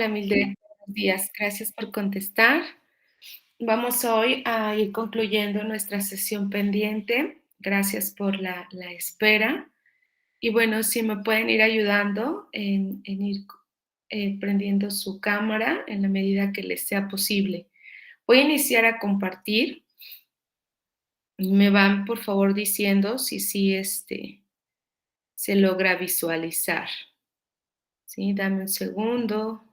Hola, Mildred, buenos días. Gracias por contestar. Vamos hoy a ir concluyendo nuestra sesión pendiente. Gracias por la espera. Y bueno, si me pueden ir ayudando en ir prendiendo su cámara en la medida que les sea posible. Voy a iniciar a compartir. Me van, por favor, diciendo si sí se logra visualizar. Sí, dame un segundo.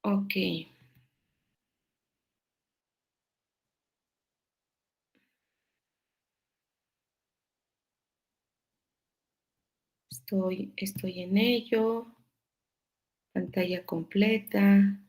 Ok. Estoy en ello. Pantalla completa.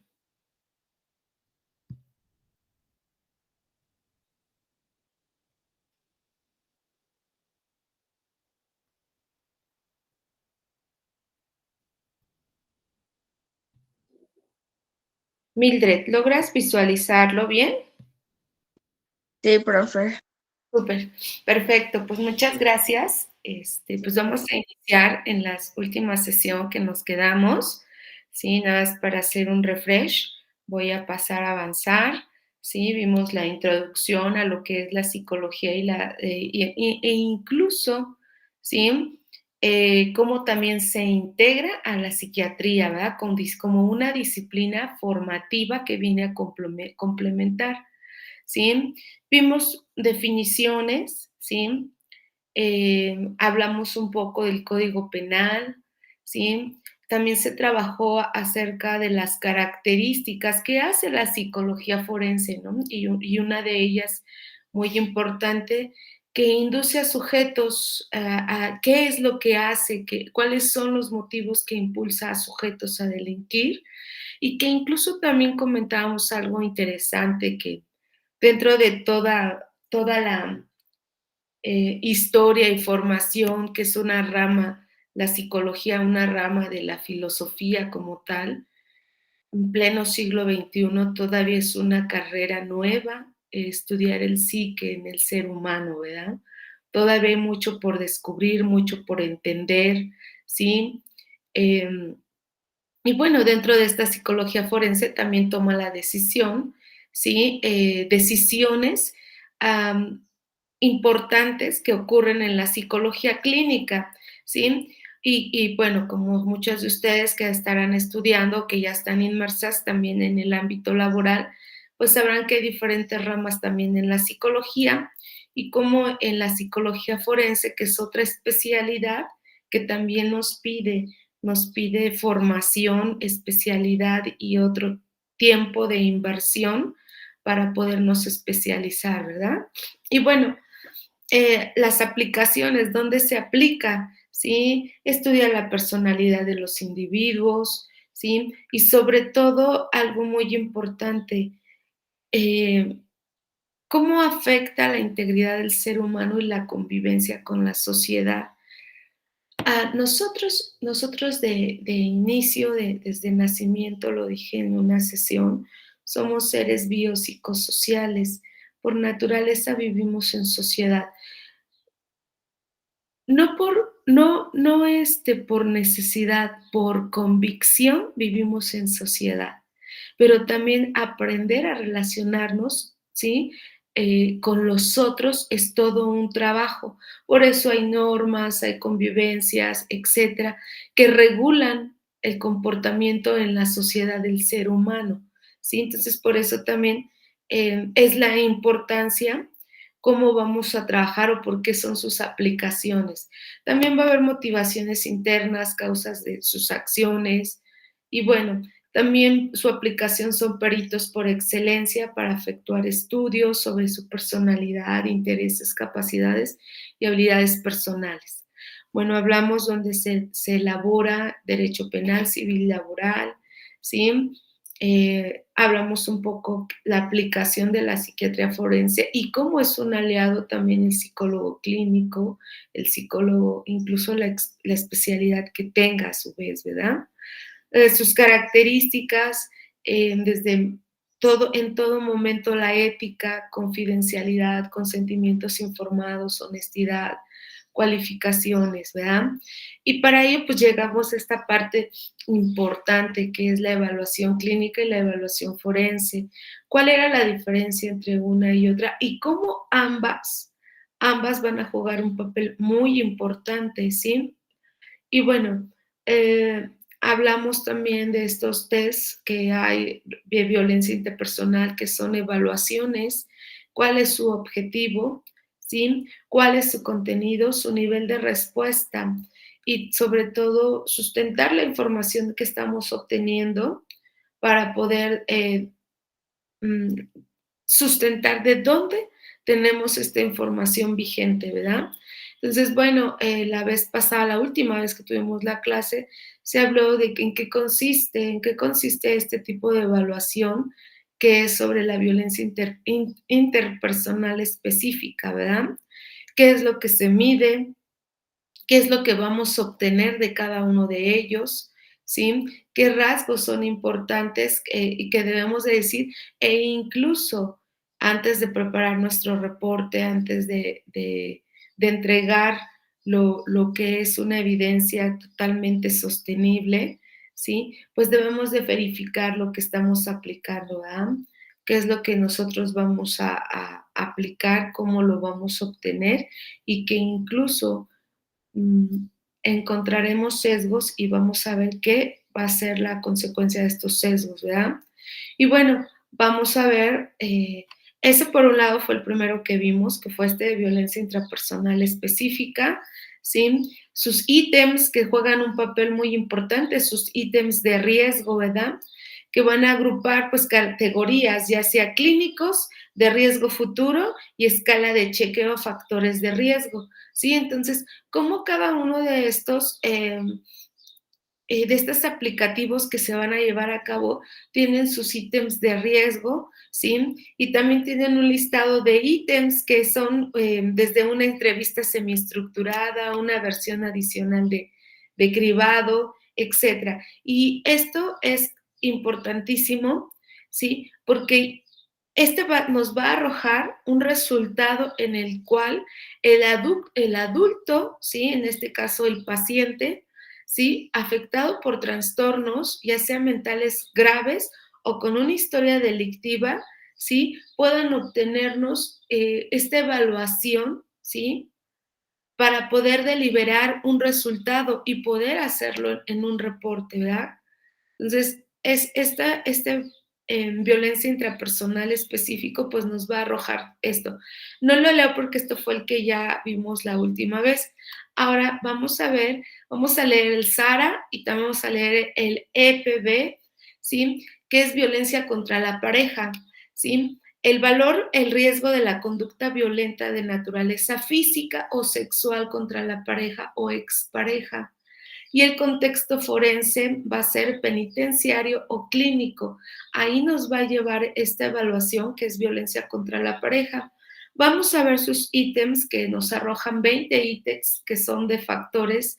Mildred, ¿logras visualizarlo bien? Sí, profe. Súper, perfecto, pues muchas gracias. Pues vamos a iniciar en las últimas sesión que nos quedamos, ¿sí? Nada más para hacer un refresh, voy a pasar a avanzar, ¿sí? Vimos la introducción a lo que es la psicología e incluso, ¿sí? Cómo también se integra a la psiquiatría, ¿verdad? Como una disciplina formativa que viene a complementar. ¿Sí? Vimos definiciones, ¿sí? Hablamos un poco del Código Penal, ¿sí? También se trabajó acerca de las características que hace la psicología forense, ¿no? Y una de ellas muy importante, que induce a sujetos a qué es lo que hace, cuáles son los motivos que impulsa a sujetos a delinquir, y que incluso también comentábamos algo interesante que dentro de toda la historia y formación, que es una rama, la psicología, una rama de la filosofía como tal, en pleno siglo XXI todavía es una carrera nueva estudiar el psique en el ser humano, ¿verdad? Todavía hay mucho por descubrir, mucho por entender, ¿sí? Eh, y bueno, dentro de esta psicología forense también toma la decisión, ¿sí? Decisiones am, importantes que ocurren en la psicología clínica, ¿sí? Bueno, como muchas de ustedes que estarán estudiando, que ya están inmersas también en el ámbito laboral, pues sabrán que hay diferentes ramas también en la psicología y como en la psicología forense, que es otra especialidad que también nos pide formación, especialidad y otro tiempo de inversión para podernos especializar, ¿verdad? Y bueno, las aplicaciones, ¿dónde se aplica? ¿Sí? Estudia la personalidad de los individuos, ¿sí? Y sobre todo, algo muy importante, eh, ¿cómo afecta la integridad del ser humano y la convivencia con la sociedad? Nosotros de inicio, desde nacimiento, lo dije en una sesión, somos seres biopsicosociales. Por naturaleza vivimos en sociedad. No por necesidad, por convicción vivimos en sociedad, pero también aprender a relacionarnos, ¿sí? Con los otros es todo un trabajo. Por eso hay normas, hay convivencias, etcétera, que regulan el comportamiento en la sociedad del ser humano, ¿sí? Entonces, por eso también es la importancia cómo vamos a trabajar o por qué son sus aplicaciones. También va a haber motivaciones internas, causas de sus acciones y bueno, también su aplicación son peritos por excelencia para efectuar estudios sobre su personalidad, intereses, capacidades y habilidades personales. Bueno, hablamos donde se elabora derecho penal, civil y laboral, ¿sí? Hablamos un poco la aplicación de la psiquiatría forense y cómo es un aliado también el psicólogo clínico, el psicólogo, incluso la especialidad que tenga a su vez, ¿verdad? Sus características, en todo momento la ética, confidencialidad, consentimientos informados, honestidad, cualificaciones, ¿verdad? Y para ello, pues llegamos a esta parte importante que es la evaluación clínica y la evaluación forense. ¿Cuál era la diferencia entre una y otra? Y cómo ambas van a jugar un papel muy importante, ¿sí? Y bueno, hablamos también de estos tests que hay de violencia interpersonal, que son evaluaciones, cuál es su objetivo, ¿sí? Cuál es su contenido, su nivel de respuesta y sobre todo sustentar la información que estamos obteniendo para poder mm, sustentar de dónde tenemos esta información vigente, ¿verdad? Entonces, bueno, la vez pasada, la última vez que tuvimos la clase, se habló de en qué consiste este tipo de evaluación que es sobre la violencia interpersonal específica, ¿verdad? ¿Qué es lo que se mide? ¿Qué es lo que vamos a obtener de cada uno de ellos? ¿Sí? ¿Qué rasgos son importantes y que debemos de decir? E incluso antes de preparar nuestro reporte, antes de entregar lo que es una evidencia totalmente sostenible, ¿sí? Pues debemos de verificar lo que estamos aplicando, ¿verdad? ¿Qué es lo que nosotros vamos a aplicar? ¿Cómo lo vamos a obtener? Y que incluso mm, encontraremos sesgos y vamos a ver qué va a ser la consecuencia de estos sesgos, ¿verdad? Y bueno, vamos a ver, ese por un lado fue el primero que vimos, que fue este de violencia intrapersonal específica, ¿sí? Sus ítems que juegan un papel muy importante, sus ítems de riesgo, ¿verdad? Que van a agrupar pues categorías, ya sea clínicos, de riesgo futuro y escala de chequeo factores de riesgo, ¿sí? Entonces, cómo cada uno de estos de estos aplicativos que se van a llevar a cabo tienen sus ítems de riesgo, ¿sí? Y también tienen un listado de ítems que son desde una entrevista semiestructurada, una versión adicional de cribado, etcétera. Y esto es importantísimo, ¿sí? Porque nos va a arrojar un resultado en el cual el adulto, ¿sí? En este caso el paciente, ¿sí? Afectado por trastornos, ya sean mentales graves o con una historia delictiva, ¿sí? Puedan obtenernos esta evaluación, ¿sí? Para poder deliberar un resultado y poder hacerlo en un reporte, ¿verdad? Entonces, violencia intrapersonal específico, pues nos va a arrojar esto. No lo leo porque esto fue el que ya vimos la última vez. Ahora vamos a ver, vamos a leer el SARA y también vamos a leer el EPB, ¿sí? Que es violencia contra la pareja, ¿sí? El valor, el riesgo de la conducta violenta de naturaleza física o sexual contra la pareja o expareja. Y el contexto forense va a ser penitenciario o clínico. Ahí nos va a llevar esta evaluación que es violencia contra la pareja. Vamos a ver sus ítems que nos arrojan 20 ítems que son de factores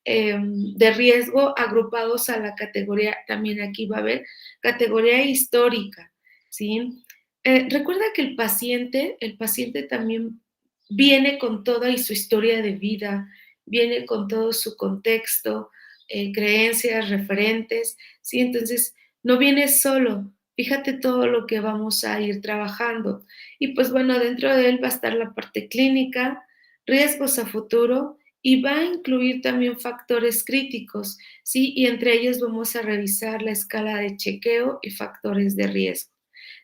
de riesgo agrupados a la categoría, también aquí va a haber categoría histórica, ¿sí? Recuerda que el paciente también viene con toda y su historia de vida, viene con todo su contexto, creencias, referentes, ¿sí? Entonces, no viene solo, fíjate todo lo que vamos a ir trabajando. Y pues bueno, dentro de él va a estar la parte clínica, riesgos a futuro y va a incluir también factores críticos, ¿sí? Y entre ellos vamos a revisar la escala de chequeo y factores de riesgo,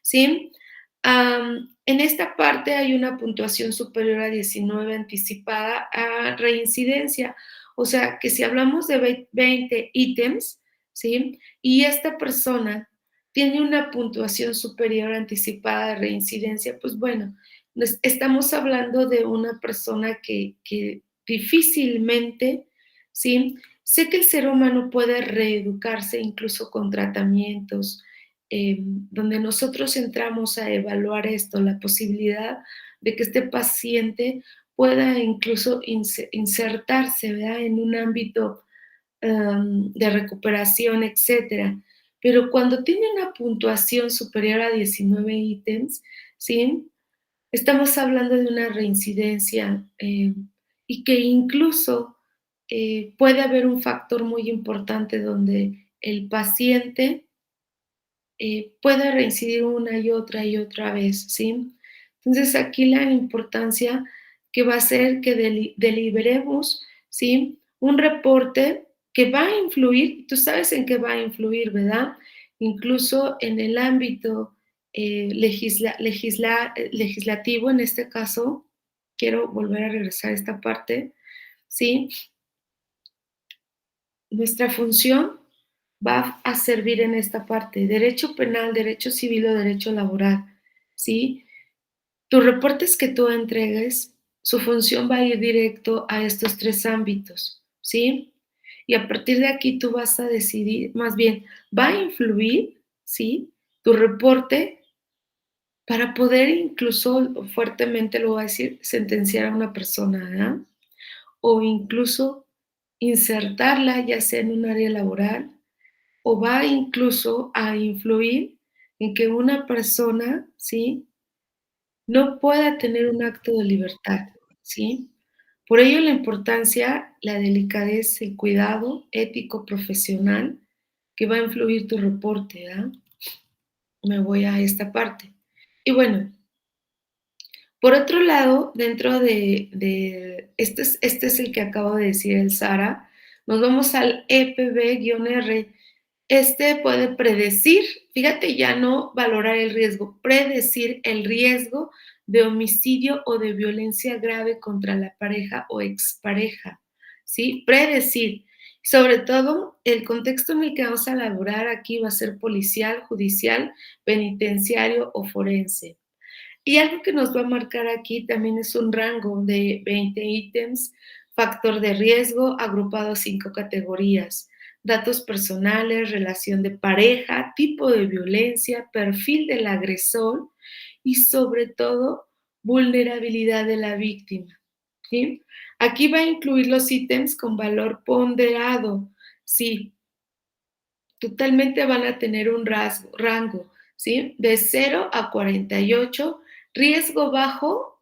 ¿sí? En esta parte hay una puntuación superior a 19 anticipada a reincidencia. O sea, que si hablamos de 20 ítems, ¿sí? Y esta persona tiene una puntuación superior anticipada de reincidencia, pues bueno, estamos hablando de una persona que difícilmente, ¿sí? Sé que el ser humano puede reeducarse incluso con tratamientos, donde nosotros entramos a evaluar esto, la posibilidad de que este paciente pueda incluso insertarse, ¿verdad? En un ámbito de recuperación, etcétera. Pero cuando tiene una puntuación superior a 19 ítems, ¿sí? Estamos hablando de una reincidencia y que incluso puede haber un factor muy importante donde el paciente puede reincidir una y otra vez, ¿sí? Entonces aquí la importancia que va a ser que deliberemos, ¿sí? Un reporte que va a influir, tú sabes en qué va a influir, ¿verdad? Incluso en el ámbito legislativo, en este caso, quiero volver a regresar a esta parte, ¿sí? Nuestra función va a servir en esta parte, derecho penal, derecho civil o derecho laboral, ¿sí? Tus reportes que tú entregues, su función va a ir directo a estos 3 ámbitos, ¿sí? Y a partir de aquí tú vas a decidir, más bien, va a influir, ¿sí? Tu reporte para poder incluso, fuertemente lo voy a decir, sentenciar a una persona, ¿verdad? O incluso insertarla ya sea en un área laboral o va incluso a influir en que una persona, ¿sí? No pueda tener un acto de libertad, ¿sí? Por ello la importancia, la delicadez, el cuidado ético profesional que va a influir tu reporte, ¿verdad? Me voy a esta parte. Y bueno, por otro lado, dentro de este es el que acabo de decir, el SARA, nos vamos al EPB-R. Este puede predecir, fíjate, ya no valorar el riesgo, predecir el riesgo de homicidio o de violencia grave contra la pareja o expareja, ¿sí? Predecir. Sobre todo, el contexto en el que vamos a elaborar aquí va a ser policial, judicial, penitenciario o forense. Y algo que nos va a marcar aquí también es un rango de 20 ítems, factor de riesgo agrupado a 5 categorías, datos personales, relación de pareja, tipo de violencia, perfil del agresor y sobre todo vulnerabilidad de la víctima, ¿sí? Aquí va a incluir los ítems con valor ponderado, sí, totalmente van a tener un rango, ¿sí? De 0 a 48, riesgo bajo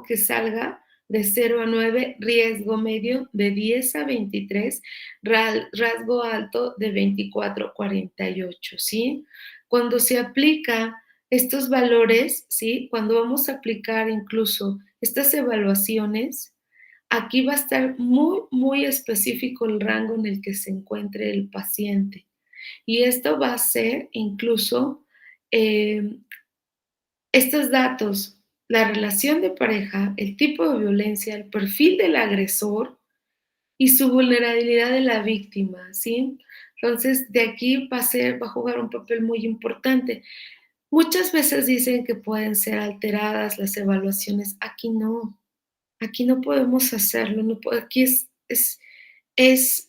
que salga de 0 a 9, riesgo medio de 10 a 23, rasgo alto de 24 a 48, ¿sí? Cuando se aplica estos valores, ¿sí? Cuando vamos a aplicar incluso estas evaluaciones, aquí va a estar muy, muy específico el rango en el que se encuentre el paciente. Y esto va a ser incluso eh, estos datos, la relación de pareja, el tipo de violencia, el perfil del agresor y su vulnerabilidad de la víctima, ¿sí? Entonces, de aquí va a jugar un papel muy importante. Muchas veces dicen que pueden ser alteradas las evaluaciones. Aquí no podemos hacerlo, no aquí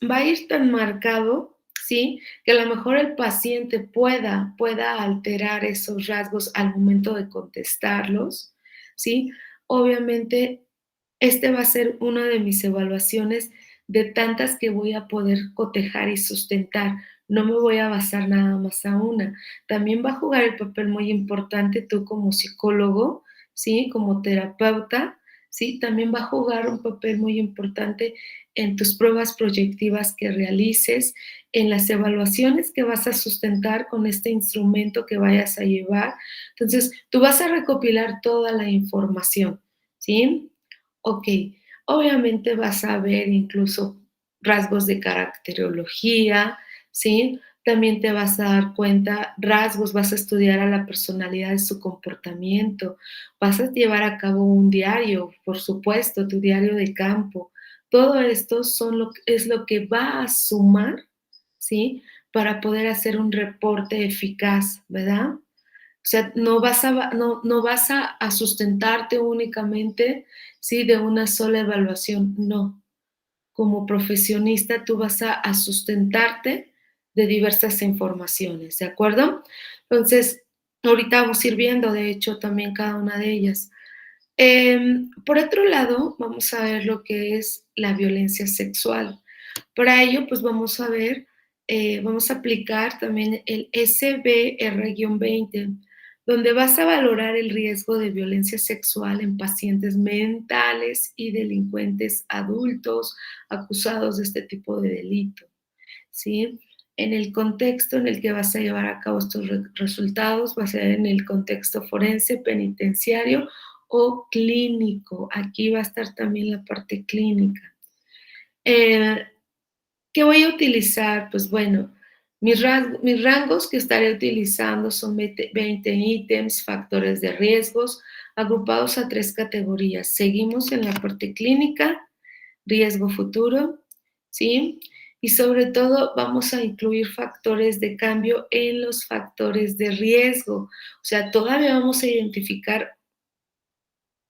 va a ir tan marcado, ¿sí? Que a lo mejor el paciente pueda alterar esos rasgos al momento de contestarlos, ¿sí? Obviamente, este va a ser una de mis evaluaciones de tantas que voy a poder cotejar y sustentar. No me voy a basar nada más a una. También va a jugar el papel muy importante tú como psicólogo, ¿sí? Como terapeuta, ¿sí? También va a jugar un papel muy importante en tus pruebas proyectivas que realices, en las evaluaciones que vas a sustentar con este instrumento que vayas a llevar. Entonces, tú vas a recopilar toda la información, ¿sí? Ok, obviamente vas a ver incluso rasgos de caracterología, ¿sí? También te vas a dar cuenta, rasgos, vas a estudiar a la personalidad de su comportamiento, vas a llevar a cabo un diario, por supuesto, tu diario de campo. Todo esto es lo que va a sumar, ¿sí? Para poder hacer un reporte eficaz, ¿verdad? O sea, no vas a sustentarte únicamente, ¿sí? De una sola evaluación, no. Como profesionista tú vas a sustentarte de diversas informaciones, ¿de acuerdo? Entonces, ahorita vamos a ir viendo, de hecho, también cada una de ellas. Por otro lado, vamos a ver lo que es la violencia sexual. Para ello, pues vamos a ver, vamos a aplicar también el SBR-20. donde vas a valorar el riesgo de violencia sexual en pacientes mentales y delincuentes adultos acusados de este tipo de delito, ¿sí? En el contexto en el que vas a llevar a cabo estos resultados va a ser en el contexto forense, penitenciario o clínico. Aquí va a estar también la parte clínica. ¿Qué voy a utilizar? Pues bueno, mis rangos que estaré utilizando son 20 ítems, factores de riesgos, agrupados a 3 categorías. Seguimos en la parte clínica, riesgo futuro, ¿sí? Y sobre todo vamos a incluir factores de cambio en los factores de riesgo. O sea, todavía vamos a identificar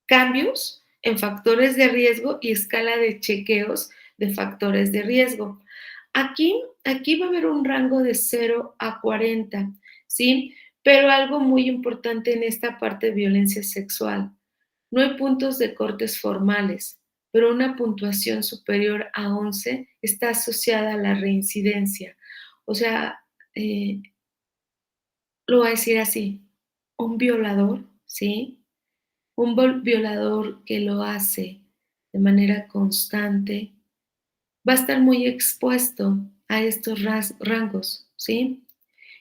cambios en factores de riesgo y escala de chequeos de factores de riesgo. Aquí va a haber un rango de 0 a 40, ¿sí? Pero algo muy importante en esta parte de violencia sexual. No hay puntos de cortes formales, pero una puntuación superior a 11 está asociada a la reincidencia. O sea, lo voy a decir así, un violador, ¿sí? Un violador que lo hace de manera constante va a estar muy expuesto a estos rangos, ¿sí?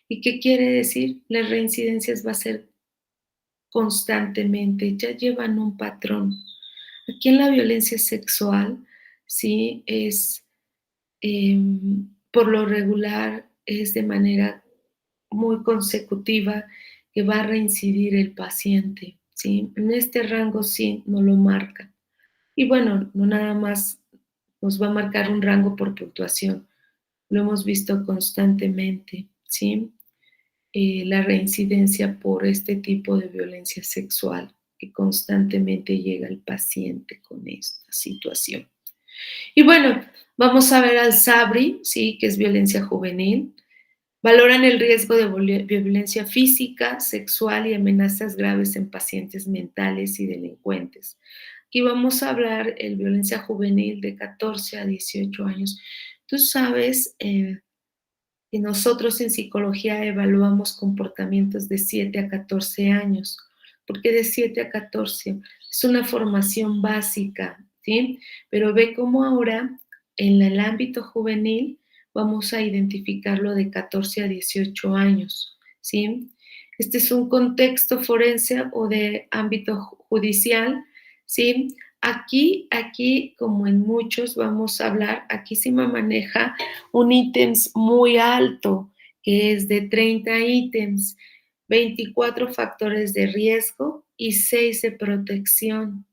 ¿Y qué quiere decir? Las reincidencias va a ser constantemente, ya llevan un patrón. Aquí en la violencia sexual, sí, por lo regular, es de manera muy consecutiva que va a reincidir el paciente, ¿sí? En este rango sí no lo marca. Y bueno, no nada más nos va a marcar un rango por puntuación, lo hemos visto constantemente, ¿sí? La reincidencia por este tipo de violencia sexual que constantemente llega el paciente con esta situación. Y bueno, vamos a ver al SABRI, ¿sí? Que es violencia juvenil. Valoran el riesgo de violencia física, sexual y amenazas graves en pacientes mentales y delincuentes. Aquí vamos a hablar de violencia juvenil de 14 a 18 años. Tú sabes que nosotros en psicología evaluamos comportamientos de 7 a 14 años. ¿Por qué de 7 a 14? Es una formación básica, ¿sí? Pero ve cómo ahora en el ámbito juvenil vamos a identificarlo de 14 a 18 años, ¿sí? Este es un contexto forense o de ámbito judicial, ¿sí? Aquí, como en muchos, vamos a hablar, aquí sí me maneja un ítems muy alto, que es de 30 ítems, 24 factores de riesgo y 6 de protección.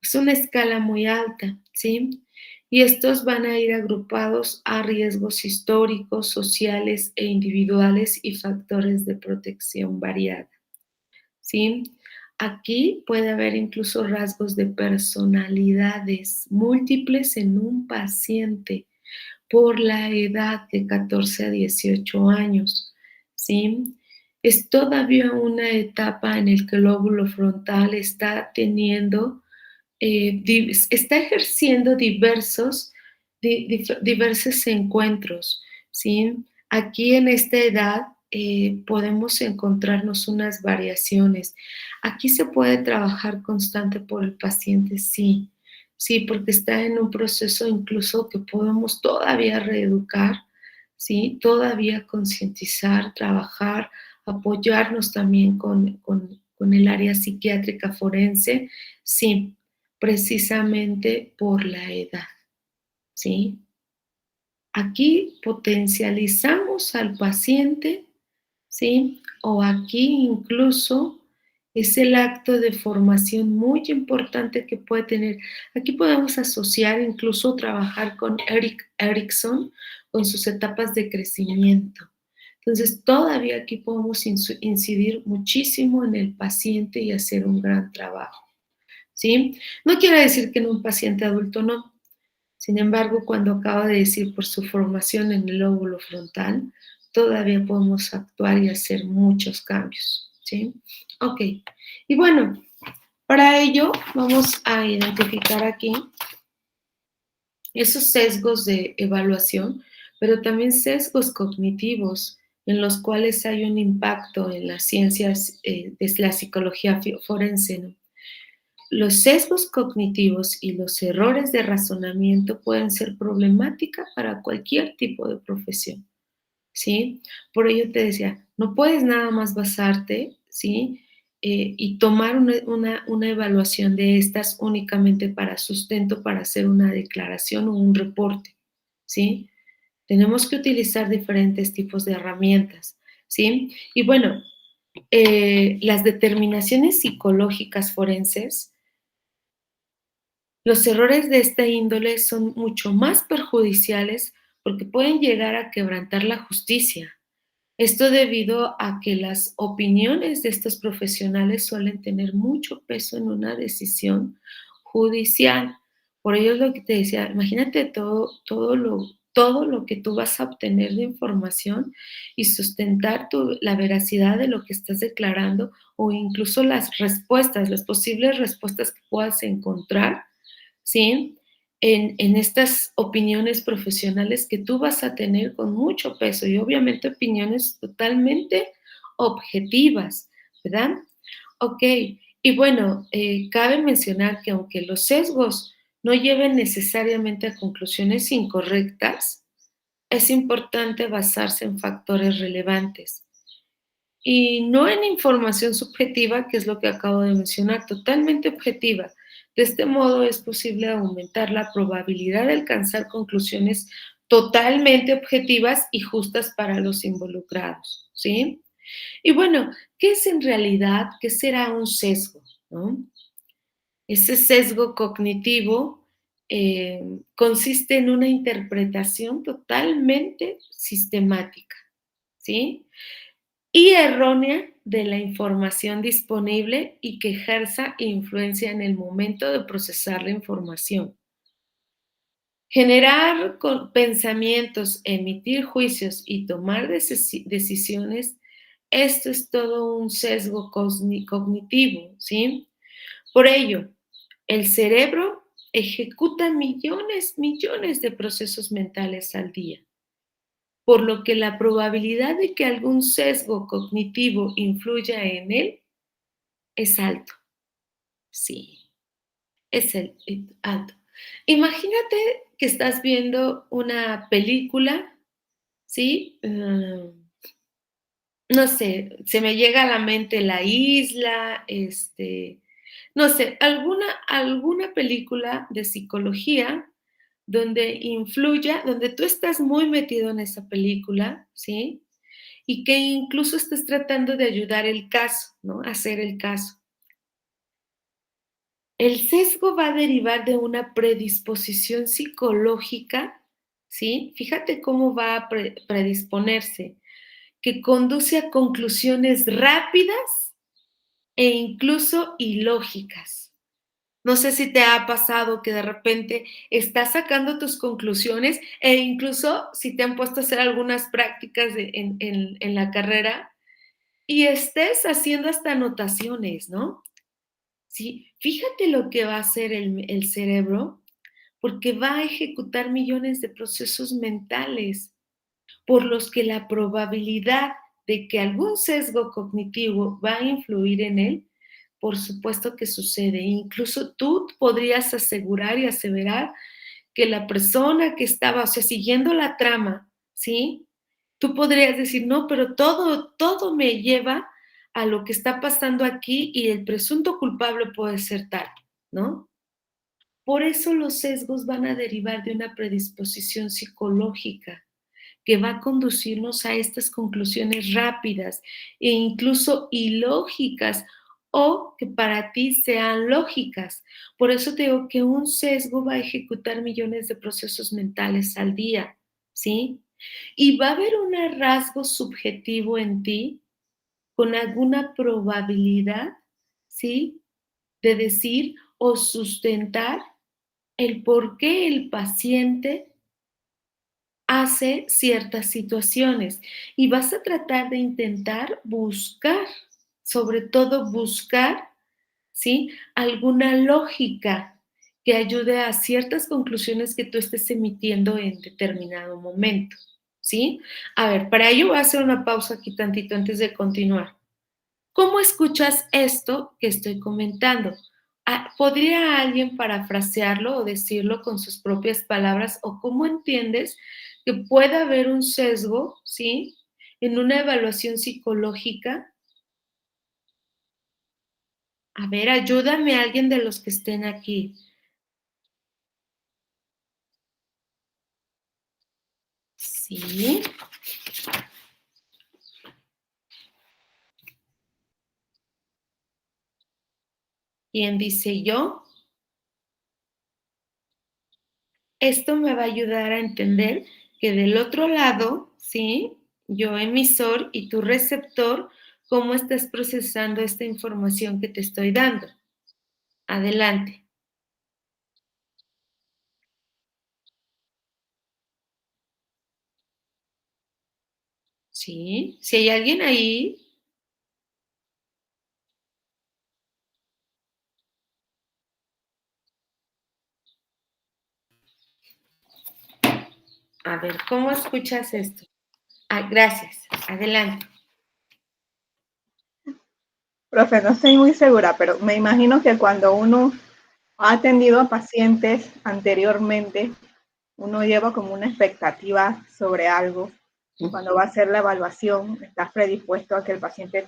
Es una escala muy alta, ¿sí? Y estos van a ir agrupados a riesgos históricos, sociales e individuales y factores de protección variada, ¿sí? Aquí puede haber incluso rasgos de personalidades múltiples en un paciente por la edad de 14 a 18 años, ¿sí? Es todavía una etapa en la que el lóbulo frontal está teniendo, está ejerciendo diversos encuentros, ¿sí? Aquí en esta edad podemos encontrarnos unas variaciones. Aquí se puede trabajar constante por el paciente, sí, sí, porque está en un proceso incluso que podemos todavía reeducar, ¿sí? Todavía concientizar, trabajar, apoyarnos también con el área psiquiátrica forense, sí, precisamente por la edad, ¿sí? Aquí potencializamos al paciente, ¿sí? O aquí incluso es el acto de formación muy importante que puede tener. Aquí podemos asociar, incluso trabajar con Erik Erikson, con sus etapas de crecimiento. Entonces, todavía aquí podemos incidir muchísimo en el paciente y hacer un gran trabajo, ¿sí? No quiere decir que en un paciente adulto no. Sin embargo, cuando acabo de decir por su formación en el lóbulo frontal, todavía podemos actuar y hacer muchos cambios, ¿sí? Ok, y bueno, para ello vamos a identificar aquí esos sesgos de evaluación, pero también sesgos cognitivos, en los cuales hay un impacto en las ciencias de la psicología forense, ¿no? Los sesgos cognitivos y los errores de razonamiento pueden ser problemática para cualquier tipo de profesión, ¿sí? Por ello te decía, no puedes nada más basarte, ¿sí? Y tomar una evaluación de estas únicamente para sustento, para hacer una declaración o un reporte, ¿sí? Tenemos que utilizar diferentes tipos de herramientas, ¿sí? Y bueno, las determinaciones psicológicas forenses, los errores de esta índole son mucho más perjudiciales porque pueden llegar a quebrantar la justicia. Esto debido a que las opiniones de estos profesionales suelen tener mucho peso en una decisión judicial. Por ello es lo que te decía, imagínate todo lo que tú vas a obtener de información y sustentar la veracidad de lo que estás declarando o incluso las respuestas, las posibles respuestas que puedas encontrar, ¿sí? En estas opiniones profesionales que tú vas a tener con mucho peso y obviamente opiniones totalmente objetivas, ¿verdad? Ok, y bueno, cabe mencionar que aunque los sesgos no lleven necesariamente a conclusiones incorrectas, es importante basarse en factores relevantes y no en información subjetiva, que es lo que acabo de mencionar, totalmente objetiva. De este modo es posible aumentar la probabilidad de alcanzar conclusiones totalmente objetivas y justas para los involucrados, ¿sí? Y bueno, ¿qué es en realidad? ¿Qué será un sesgo? ¿No? Ese sesgo cognitivo consiste en una interpretación totalmente sistemática, ¿sí? Y errónea de la información disponible y que ejerza influencia en el momento de procesar la información. Generar pensamientos, emitir juicios y tomar decisiones, esto es todo un sesgo cognitivo, ¿sí? Por ello, el cerebro ejecuta millones de procesos mentales al día, por lo que la probabilidad de que algún sesgo cognitivo influya en él es alto. Sí, alto. Imagínate que estás viendo una película, ¿sí? No sé, se me llega a la mente La Isla, no sé, alguna película de psicología donde influya, donde tú estás muy metido en esa película, ¿sí? Y que incluso estés tratando de ayudar el caso, ¿no? Hacer el caso. El sesgo va a derivar de una predisposición psicológica, ¿sí? Fíjate cómo va a predisponerse, que conduce a conclusiones rápidas e incluso ilógicas. No sé si te ha pasado que de repente estás sacando tus conclusiones e incluso si te han puesto a hacer algunas prácticas en la carrera y estés haciendo hasta anotaciones, ¿no? Sí, fíjate lo que va a hacer el cerebro, porque va a ejecutar millones de procesos mentales, por los que la probabilidad de que algún sesgo cognitivo va a influir en él, por supuesto que sucede. Incluso tú podrías asegurar y aseverar que la persona que estaba, o sea, siguiendo la trama, ¿sí? Tú podrías decir, no, pero todo me lleva a lo que está pasando aquí y el presunto culpable puede ser tal, ¿no? Por eso los sesgos van a derivar de una predisposición psicológica que va a conducirnos a estas conclusiones rápidas e incluso ilógicas o que para ti sean lógicas. Por eso te digo que un sesgo va a ejecutar millones de procesos mentales al día, ¿sí? Y va a haber un rasgo subjetivo en ti con alguna probabilidad, ¿sí? De decir o sustentar el por qué el paciente hace ciertas situaciones y vas a tratar de intentar buscar, sobre todo buscar, ¿sí? Alguna lógica que ayude a ciertas conclusiones que tú estés emitiendo en determinado momento, ¿sí? A ver, para ello voy a hacer una pausa aquí tantito antes de continuar. ¿Cómo escuchas esto que estoy comentando? ¿Podría alguien parafrasearlo o decirlo con sus propias palabras? ¿O cómo entiendes que puede haber un sesgo, sí, en una evaluación psicológica? A ver, ayúdame a alguien de los que estén aquí. Sí. ¿Quién dice yo? Esto me va a ayudar a entender que del otro lado, ¿sí? Yo emisor y tu receptor, ¿cómo estás procesando esta información que te estoy dando? Adelante. Sí, si hay alguien ahí, a ver, ¿cómo escuchas esto? Ah, gracias. Adelante. Profe, no estoy muy segura, pero me imagino que cuando uno ha atendido a pacientes anteriormente, uno lleva como una expectativa sobre algo y cuando va a hacer la evaluación está predispuesto a que el paciente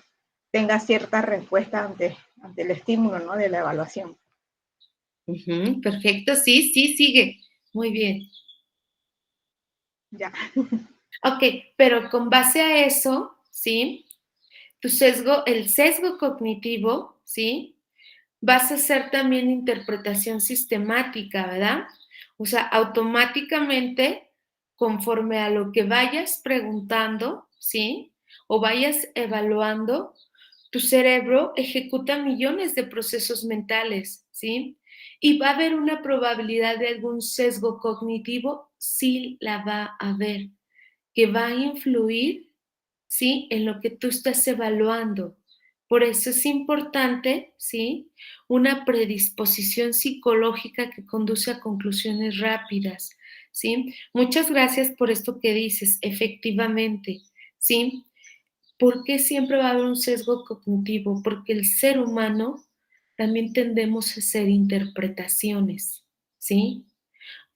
tenga cierta respuesta ante el estímulo, ¿no?, de la evaluación. Perfecto, sí, sí, sigue. Muy bien. Ya. Ok, pero con base a eso, ¿sí? Tu sesgo, el sesgo cognitivo, ¿sí? Vas a hacer también interpretación sistemática, ¿verdad? O sea, automáticamente, conforme a lo que vayas preguntando, ¿sí? O vayas evaluando, tu cerebro ejecuta millones de procesos mentales, ¿sí? Y va a haber una probabilidad de algún sesgo cognitivo, sí la va a haber, que va a influir, ¿sí? En lo que tú estás evaluando. Por eso es importante, ¿sí? Una predisposición psicológica que conduce a conclusiones rápidas, ¿sí? Muchas gracias por esto que dices, efectivamente, ¿sí? ¿Por qué siempre va a haber un sesgo cognitivo? Porque el ser humano también tendemos a hacer interpretaciones, ¿sí?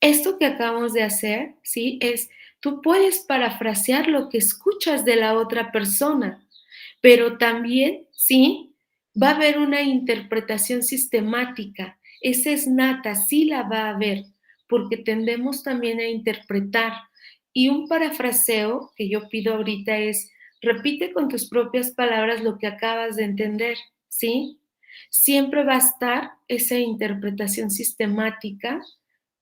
Esto que acabamos de hacer, ¿sí? Es, tú puedes parafrasear lo que escuchas de la otra persona, pero también, ¿sí? Va a haber una interpretación sistemática. Esa es nata, sí la va a haber, porque tendemos también a interpretar. Y un parafraseo que yo pido ahorita es, repite con tus propias palabras lo que acabas de entender, ¿sí? Siempre va a estar esa interpretación sistemática,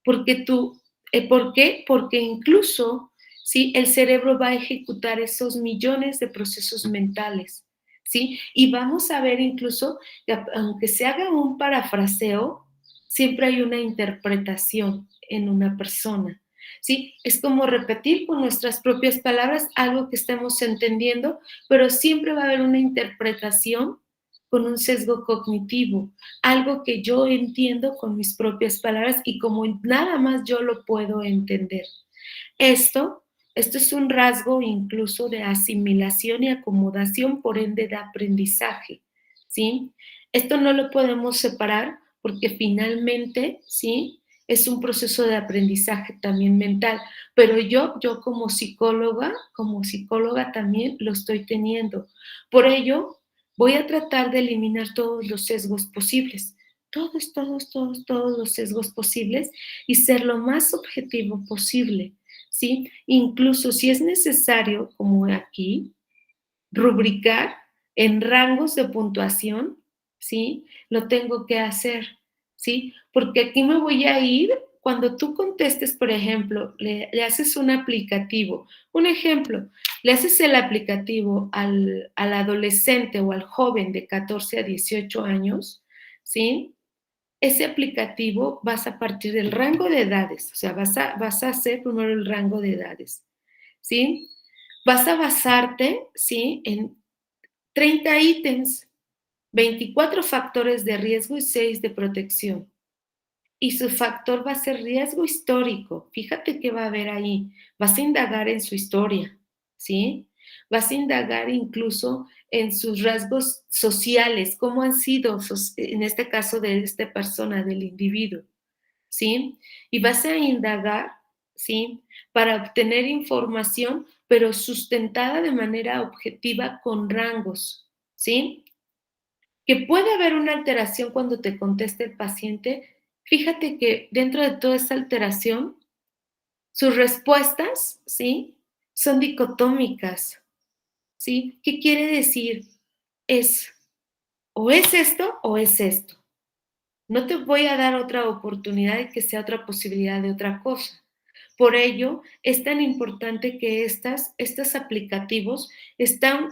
porque tú, ¿por qué? Porque incluso, ¿sí? El cerebro va a ejecutar esos millones de procesos mentales, ¿sí? Y vamos a ver incluso que aunque se haga un parafraseo, siempre hay una interpretación en una persona, ¿sí? Es como repetir con nuestras propias palabras algo que estamos entendiendo, pero siempre va a haber una interpretación con un sesgo cognitivo, algo que yo entiendo con mis propias palabras y como nada más yo lo puedo entender. Esto, esto es un rasgo incluso de asimilación y acomodación, por ende de aprendizaje, ¿sí? Esto no lo podemos separar porque finalmente, ¿sí? Es un proceso de aprendizaje también mental, pero yo como psicóloga también lo estoy teniendo. Por ello, voy a tratar de eliminar todos los sesgos posibles, todos los sesgos posibles y ser lo más objetivo posible, ¿sí? Incluso si es necesario, como aquí, rubricar en rangos de puntuación, ¿sí? Lo tengo que hacer, ¿sí? Porque aquí me voy a ir cuando tú contestes, por ejemplo, le haces un aplicativo. Un ejemplo, le haces el aplicativo al adolescente o al joven de 14 a 18 años, ¿sí? Ese aplicativo vas a partir del rango de edades, o sea, vas a hacer primero el rango de edades, ¿sí? Vas a basarte, ¿sí? En 30 ítems, 24 factores de riesgo y 6 de protección. y su factor va a ser riesgo histórico. Fíjate qué va a haber ahí. Vas a indagar en su historia, ¿sí? Vas a indagar incluso en sus rasgos sociales, cómo han sido, en este caso de esta persona, del individuo, ¿sí? Y vas a indagar, ¿sí? Para obtener información, pero sustentada de manera objetiva con rangos, ¿sí? Que puede haber una alteración cuando te conteste el paciente. Fíjate que dentro de toda esa alteración, sus respuestas, ¿sí? Son dicotómicas, ¿sí? ¿Qué quiere decir? Es o es esto o es esto. No te voy a dar otra oportunidad de que sea otra posibilidad de otra cosa. Por ello, es tan importante que estos aplicativos están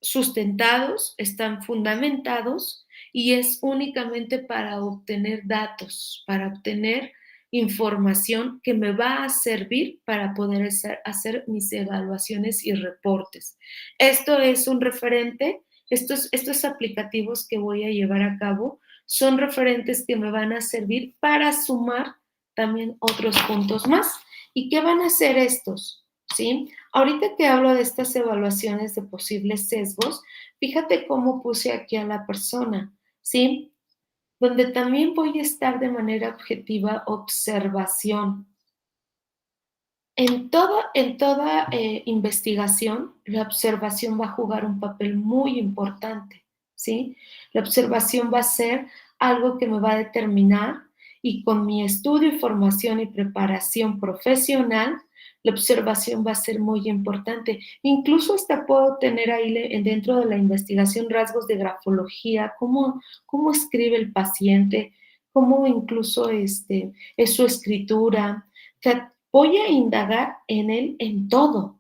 sustentados, están fundamentados y es únicamente para obtener datos, para obtener información que me va a servir para poder hacer mis evaluaciones y reportes. Esto es un referente, estos aplicativos que voy a llevar a cabo son referentes que me van a servir para sumar también otros puntos más. ¿Y qué van a hacer estos? ¿Sí? Ahorita que hablo de estas evaluaciones de posibles sesgos, fíjate cómo puse aquí a la persona, ¿sí? Donde también voy a estar de manera objetiva observación. En toda investigación, la observación va a jugar un papel muy importante, ¿sí? La observación va a ser algo que me va a determinar y con mi estudio, formación y preparación profesional, la observación va a ser muy importante. Incluso hasta puedo tener ahí dentro de la investigación rasgos de grafología, cómo escribe el paciente, cómo incluso es su escritura. O sea, voy a indagar en él en todo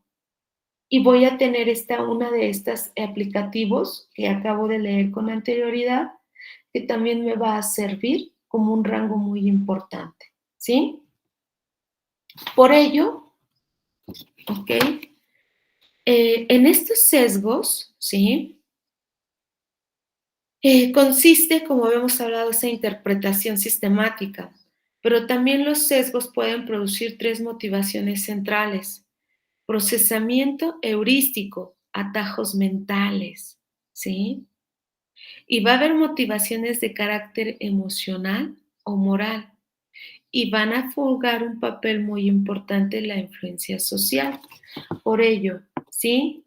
y voy a tener una de estas aplicativos que acabo de leer con anterioridad, que también me va a servir como un rango muy importante, ¿sí? Por ello, ¿ok? En estos sesgos, ¿sí? Consiste, como habíamos hablado, esa interpretación sistemática, pero también los sesgos pueden producir tres motivaciones centrales: procesamiento heurístico, atajos mentales, ¿sí? Y va a haber motivaciones de carácter emocional o moral, y van a jugar un papel muy importante en la influencia social. Por ello, ¿sí?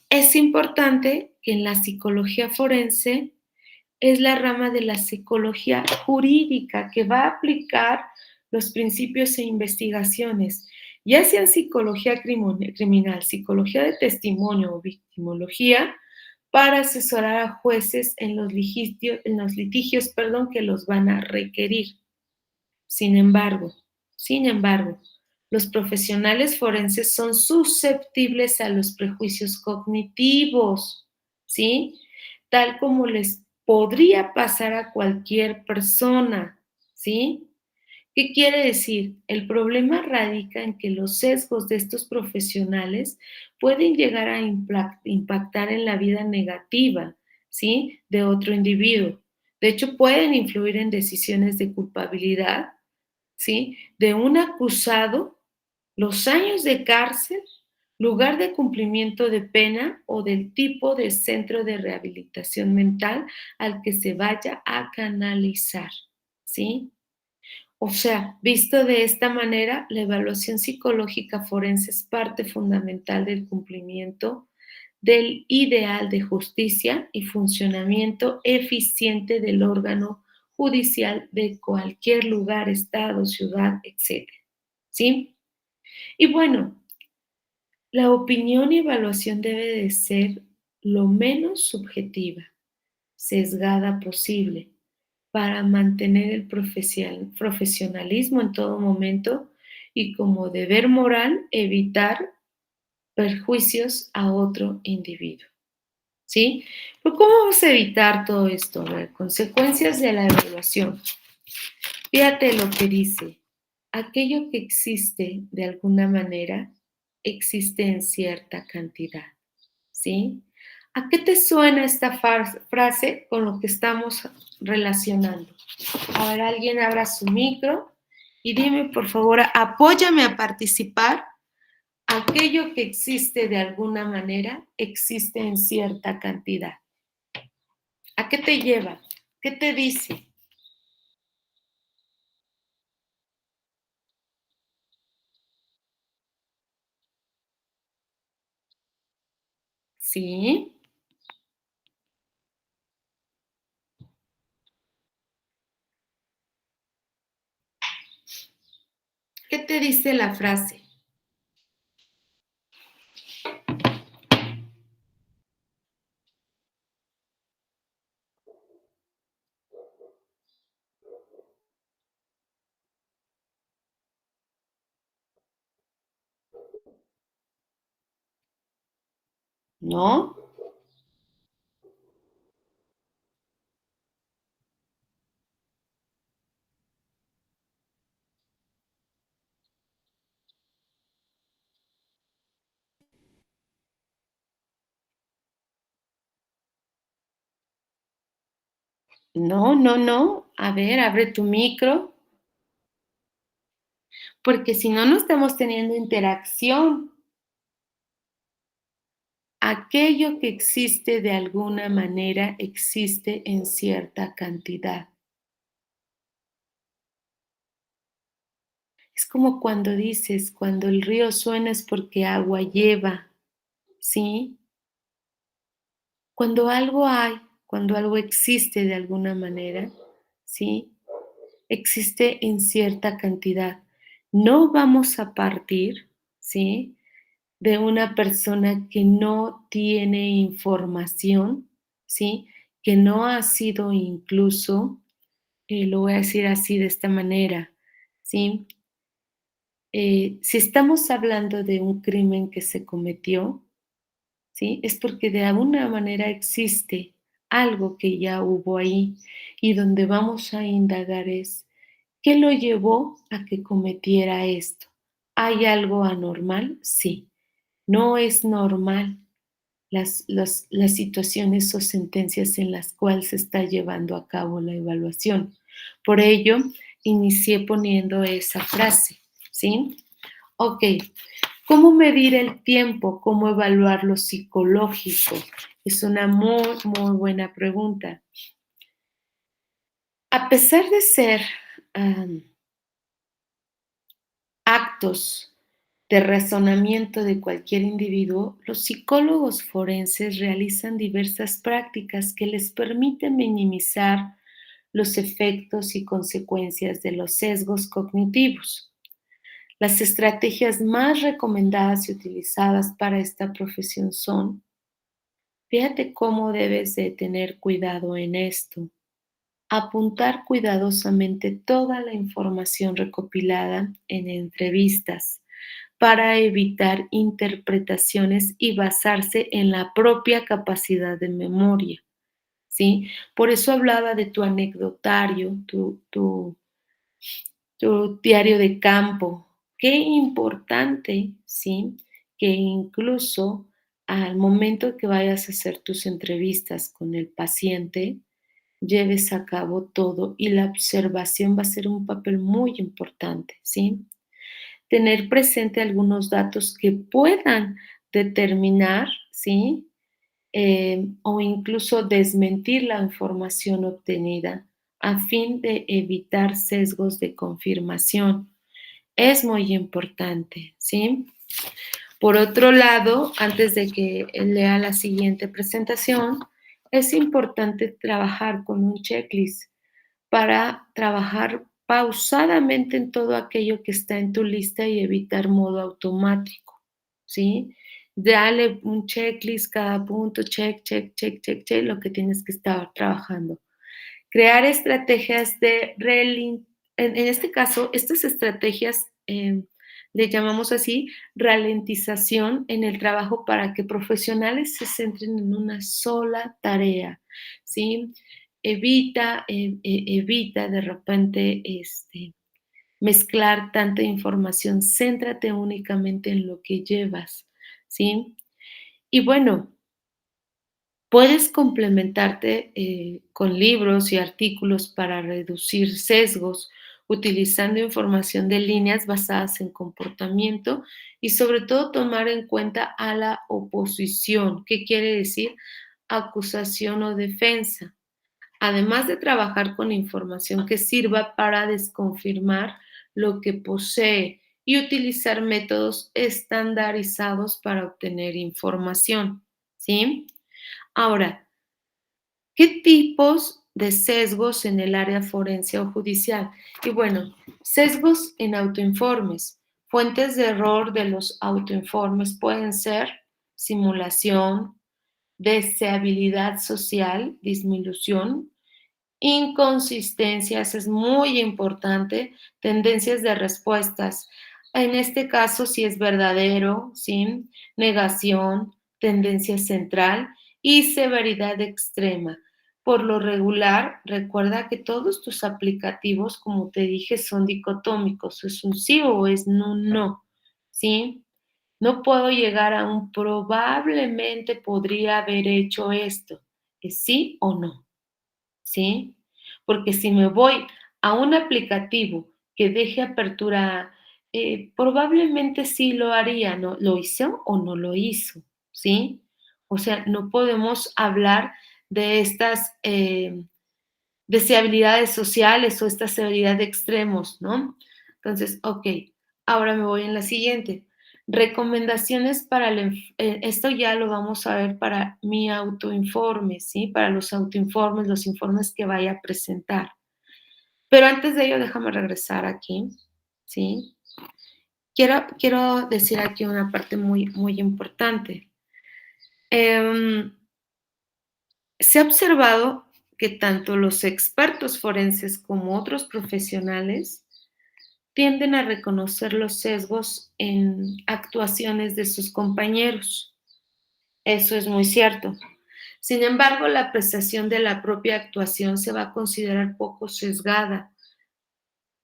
Es importante que en la psicología forense es la rama de la psicología jurídica que va a aplicar los principios e investigaciones, ya sea psicología criminal, psicología de testimonio o victimología, para asesorar a jueces en los litigios, que los van a requerir. Sin embargo, los profesionales forenses son susceptibles a los prejuicios cognitivos, ¿sí? Tal como les podría pasar a cualquier persona, ¿sí? ¿Qué quiere decir? El problema radica en que los sesgos de estos profesionales pueden llegar a impactar en la vida negativa, ¿sí? De otro individuo. De hecho, pueden influir en decisiones de culpabilidad, ¿sí? De un acusado, los años de cárcel, lugar de cumplimiento de pena o del tipo de centro de rehabilitación mental al que se vaya a canalizar, ¿sí? O sea, visto de esta manera, la evaluación psicológica forense es parte fundamental del cumplimiento del ideal de justicia y funcionamiento eficiente del órgano judicial de cualquier lugar, estado, ciudad, etc. ¿Sí? Y bueno, la opinión y evaluación debe de ser lo menos subjetiva, sesgada posible, para mantener el profesionalismo en todo momento y como deber moral evitar perjuicios a otro individuo. ¿Sí? Pero ¿cómo vamos a evitar todo esto? A ver, consecuencias de la evaluación. Fíjate lo que dice. Aquello que existe de alguna manera existe en cierta cantidad. ¿Sí? ¿A qué te suena esta frase con lo que estamos relacionando? A ver, alguien abra su micro y dime, por favor, apóyame a participar. Aquello que existe de alguna manera existe en cierta cantidad. ¿A qué te lleva? ¿Qué te dice? ¿Sí? ¿Qué te dice la frase? ¿No? No, no, no. A ver, abre tu micro, porque si no, no estamos teniendo interacción. Aquello que existe de alguna manera existe en cierta cantidad. Es como cuando dices, cuando el río suena es porque agua lleva, ¿sí? Cuando algo hay, cuando algo existe de alguna manera, ¿sí? Existe en cierta cantidad. No vamos a partir, ¿sí? De una persona que no tiene información, ¿sí? Que no ha sido incluso, lo voy a decir así de esta manera, ¿sí? Si estamos hablando de un crimen que se cometió, ¿sí? Es porque de alguna manera existe algo que ya hubo ahí y donde vamos a indagar es, ¿qué lo llevó a que cometiera esto? ¿Hay algo anormal? Sí. No es normal las situaciones o sentencias en las cuales se está llevando a cabo la evaluación. Por ello, inicié poniendo esa frase, ¿sí? Ok, ¿cómo medir el tiempo? ¿Cómo evaluar lo psicológico? Es una muy, muy buena pregunta. A pesar de ser actos de razonamiento de cualquier individuo, los psicólogos forenses realizan diversas prácticas que les permiten minimizar los efectos y consecuencias de los sesgos cognitivos. Las estrategias más recomendadas y utilizadas para esta profesión son, fíjate cómo debes de tener cuidado en esto, apuntar cuidadosamente toda la información recopilada en entrevistas para evitar interpretaciones y basarse en la propia capacidad de memoria, ¿sí? Por eso hablaba de tu anecdotario, tu diario de campo. Qué importante, ¿sí? Que incluso al momento que vayas a hacer tus entrevistas con el paciente, lleves a cabo todo y la observación va a ser un papel muy importante, ¿sí? Tener presente algunos datos que puedan determinar, ¿sí? O incluso desmentir la información obtenida a fin de evitar sesgos de confirmación. Es muy importante, ¿sí? Por otro lado, antes de que lea la siguiente presentación, es importante trabajar con un checklist para trabajar pausadamente en todo aquello que está en tu lista y evitar modo automático, ¿sí? Dale un checklist, cada punto, check, check, check, check, check, lo que tienes que estar trabajando. Crear estrategias en este caso, estas estrategias le llamamos así ralentización en el trabajo para que profesionales se centren en una sola tarea, ¿sí? Evita de repente mezclar tanta información, céntrate únicamente en lo que llevas, ¿sí? Y bueno, Puedes complementarte con libros y artículos para reducir sesgos, utilizando información de líneas basadas en comportamiento y sobre todo tomar en cuenta a la oposición. ¿Qué quiere decir? Acusación o defensa. Además de trabajar con información que sirva para desconfirmar lo que posee y utilizar métodos estandarizados para obtener información. ¿Sí? Ahora, ¿qué tipos de sesgos en el área forense o judicial? Y bueno, sesgos en autoinformes. Fuentes de error de los autoinformes pueden ser simulación, deseabilidad social, disminución, inconsistencias, es muy importante, tendencias de respuestas. En este caso, si es verdadero, ¿sí? Negación, tendencia central y severidad extrema. Por lo regular, recuerda que todos tus aplicativos, como te dije, son dicotómicos, es un sí o es un no, ¿sí? No puedo llegar a un probablemente podría haber hecho esto, es sí o no. ¿Sí? Porque si me voy a un aplicativo que deje apertura, probablemente sí lo haría, ¿no? ¿Lo hizo o no lo hizo? ¿Sí? O sea, no podemos hablar de estas deseabilidades sociales o esta severidad de extremos, ¿no? Entonces, ok, ahora me voy en la siguiente. Recomendaciones para esto ya lo vamos a ver para mi autoinforme, ¿sí? Para los autoinformes, los informes que vaya a presentar. Pero antes de ello, déjame regresar aquí, ¿sí? Quiero decir aquí una parte muy, muy importante. Se ha observado que tanto los expertos forenses como otros profesionales tienden a reconocer los sesgos en actuaciones de sus compañeros. Eso es muy cierto. Sin embargo, la apreciación de la propia actuación se va a considerar poco sesgada.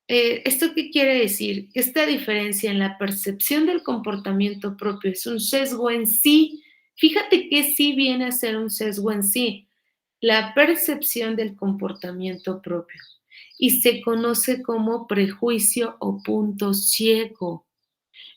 ¿Esto qué quiere decir? Que esta diferencia en la percepción del comportamiento propio es un sesgo en sí. Fíjate que sí viene a ser un sesgo en sí, la percepción del comportamiento propio, y se conoce como prejuicio o punto ciego.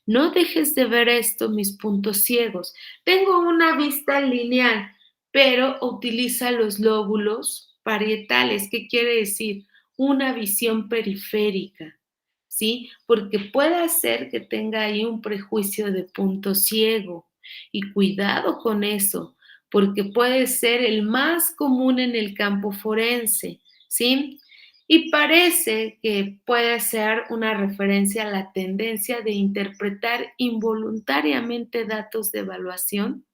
No dejes de ver esto, mis puntos ciegos. Tengo una vista lineal, pero utiliza los lóbulos parietales. ¿Qué quiere decir? Una visión periférica, ¿sí? Porque puede ser que tenga ahí un prejuicio de punto ciego. Y cuidado con eso, porque puede ser el más común en el campo forense, ¿sí? Y parece que puede ser una referencia a la tendencia de interpretar involuntariamente datos de evaluación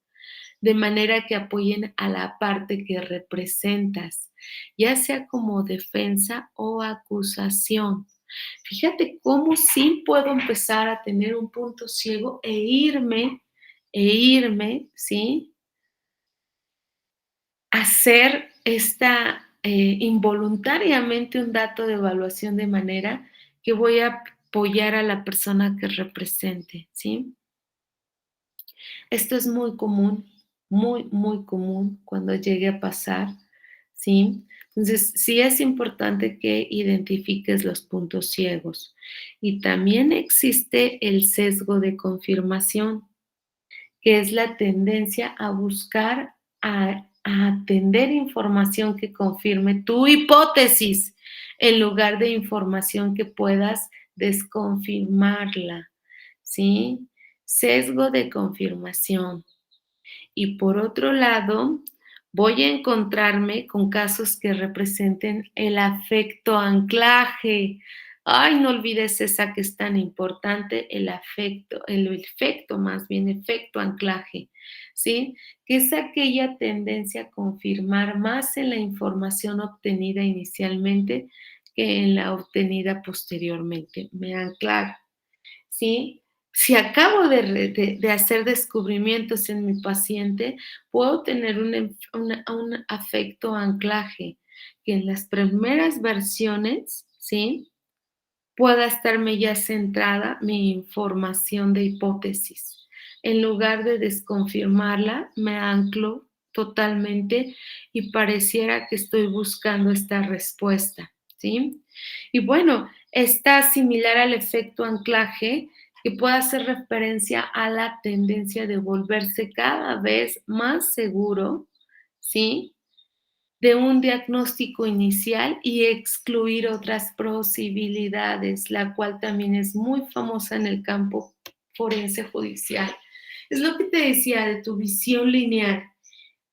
de manera que apoyen a la parte que representas, ya sea como defensa o acusación. Fíjate cómo sí puedo empezar a tener un punto ciego ¿sí? Hacer involuntariamente un dato de evaluación de manera que voy a apoyar a la persona que represente, ¿sí? Esto es muy común, muy, muy común cuando llegue a pasar, ¿sí? Entonces, sí es importante que identifiques los puntos ciegos. Y también existe el sesgo de confirmación, que es la tendencia a buscar, a atender información que confirme tu hipótesis en lugar de información que puedas desconfirmarla, ¿sí? Sesgo de confirmación. Y por otro lado, voy a encontrarme con casos que representen el afecto anclaje. Ay, no olvides esa que es tan importante, el afecto, el efecto más bien, efecto anclaje, ¿sí? Que es aquella tendencia a confirmar más en la información obtenida inicialmente que en la obtenida posteriormente. Me anclar, ¿sí? Si acabo de hacer descubrimientos en mi paciente, puedo tener un afecto anclaje que en las primeras versiones, ¿sí? Pueda estarme ya centrada mi información de hipótesis. En lugar de desconfirmarla, me anclo totalmente y pareciera que estoy buscando esta respuesta, ¿sí? Y bueno, está similar al efecto anclaje que puede hacer referencia a la tendencia de volverse cada vez más seguro, ¿sí? De un diagnóstico inicial y excluir otras posibilidades, la cual también es muy famosa en el campo forense judicial. Es lo que te decía de tu visión lineal.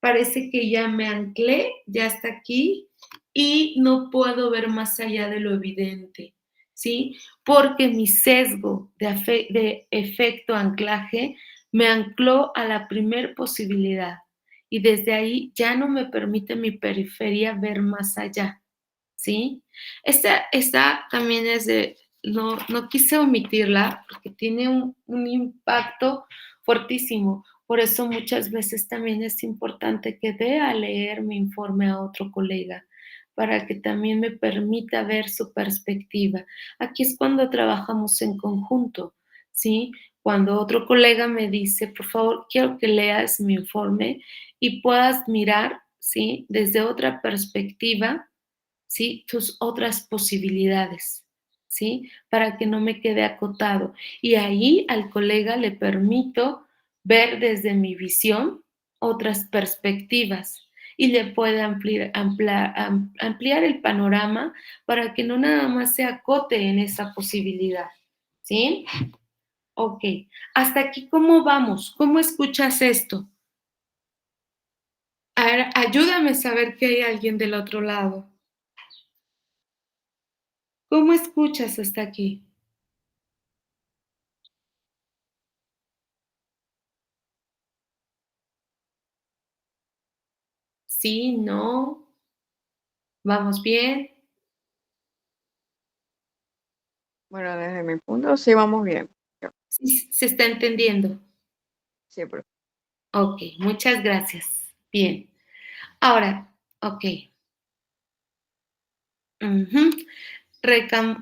Parece que ya me anclé, ya está aquí y no puedo ver más allá de lo evidente, ¿sí? Porque mi sesgo de efecto anclaje me ancló a la primer posibilidad y desde ahí ya no me permite mi periferia ver más allá, ¿sí? Esta también es de, no quise omitirla porque tiene un impacto fuertísimo. Por eso muchas veces también es importante que dé a leer mi informe a otro colega para que también me permita ver su perspectiva. Aquí es cuando trabajamos en conjunto, ¿sí? Cuando otro colega me dice, por favor, quiero que leas mi informe y puedas mirar, ¿sí? Desde otra perspectiva, ¿sí? Tus otras posibilidades, ¿sí? Para que no me quede acotado. Y ahí al colega le permito ver desde mi visión otras perspectivas y le puede ampliar el panorama para que no nada más se acote en esa posibilidad, ¿sí? Ok, hasta aquí, ¿cómo vamos? ¿Cómo escuchas esto? A ver, ayúdame a saber que hay alguien del otro lado. ¿Cómo escuchas hasta aquí? Sí, no, vamos bien. Bueno, desde mi punto sí vamos bien. Sí, se está entendiendo. Sí, pero Ok, muchas gracias. Bien. Ahora, ok. Ujú.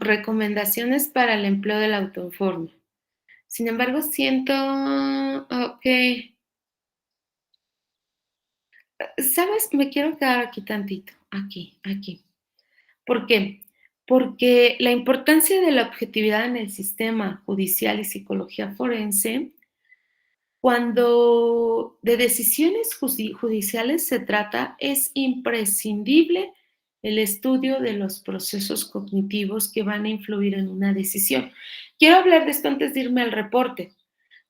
Recomendaciones para el empleo del autoinforme. Sin embargo, siento, ok, ¿sabes? Me quiero quedar aquí tantito, aquí. ¿Por qué? Porque la importancia de la objetividad en el sistema judicial y psicología forense, cuando de decisiones judiciales se trata, es imprescindible el estudio de los procesos cognitivos que van a influir en una decisión. Quiero hablar de esto antes de irme al reporte.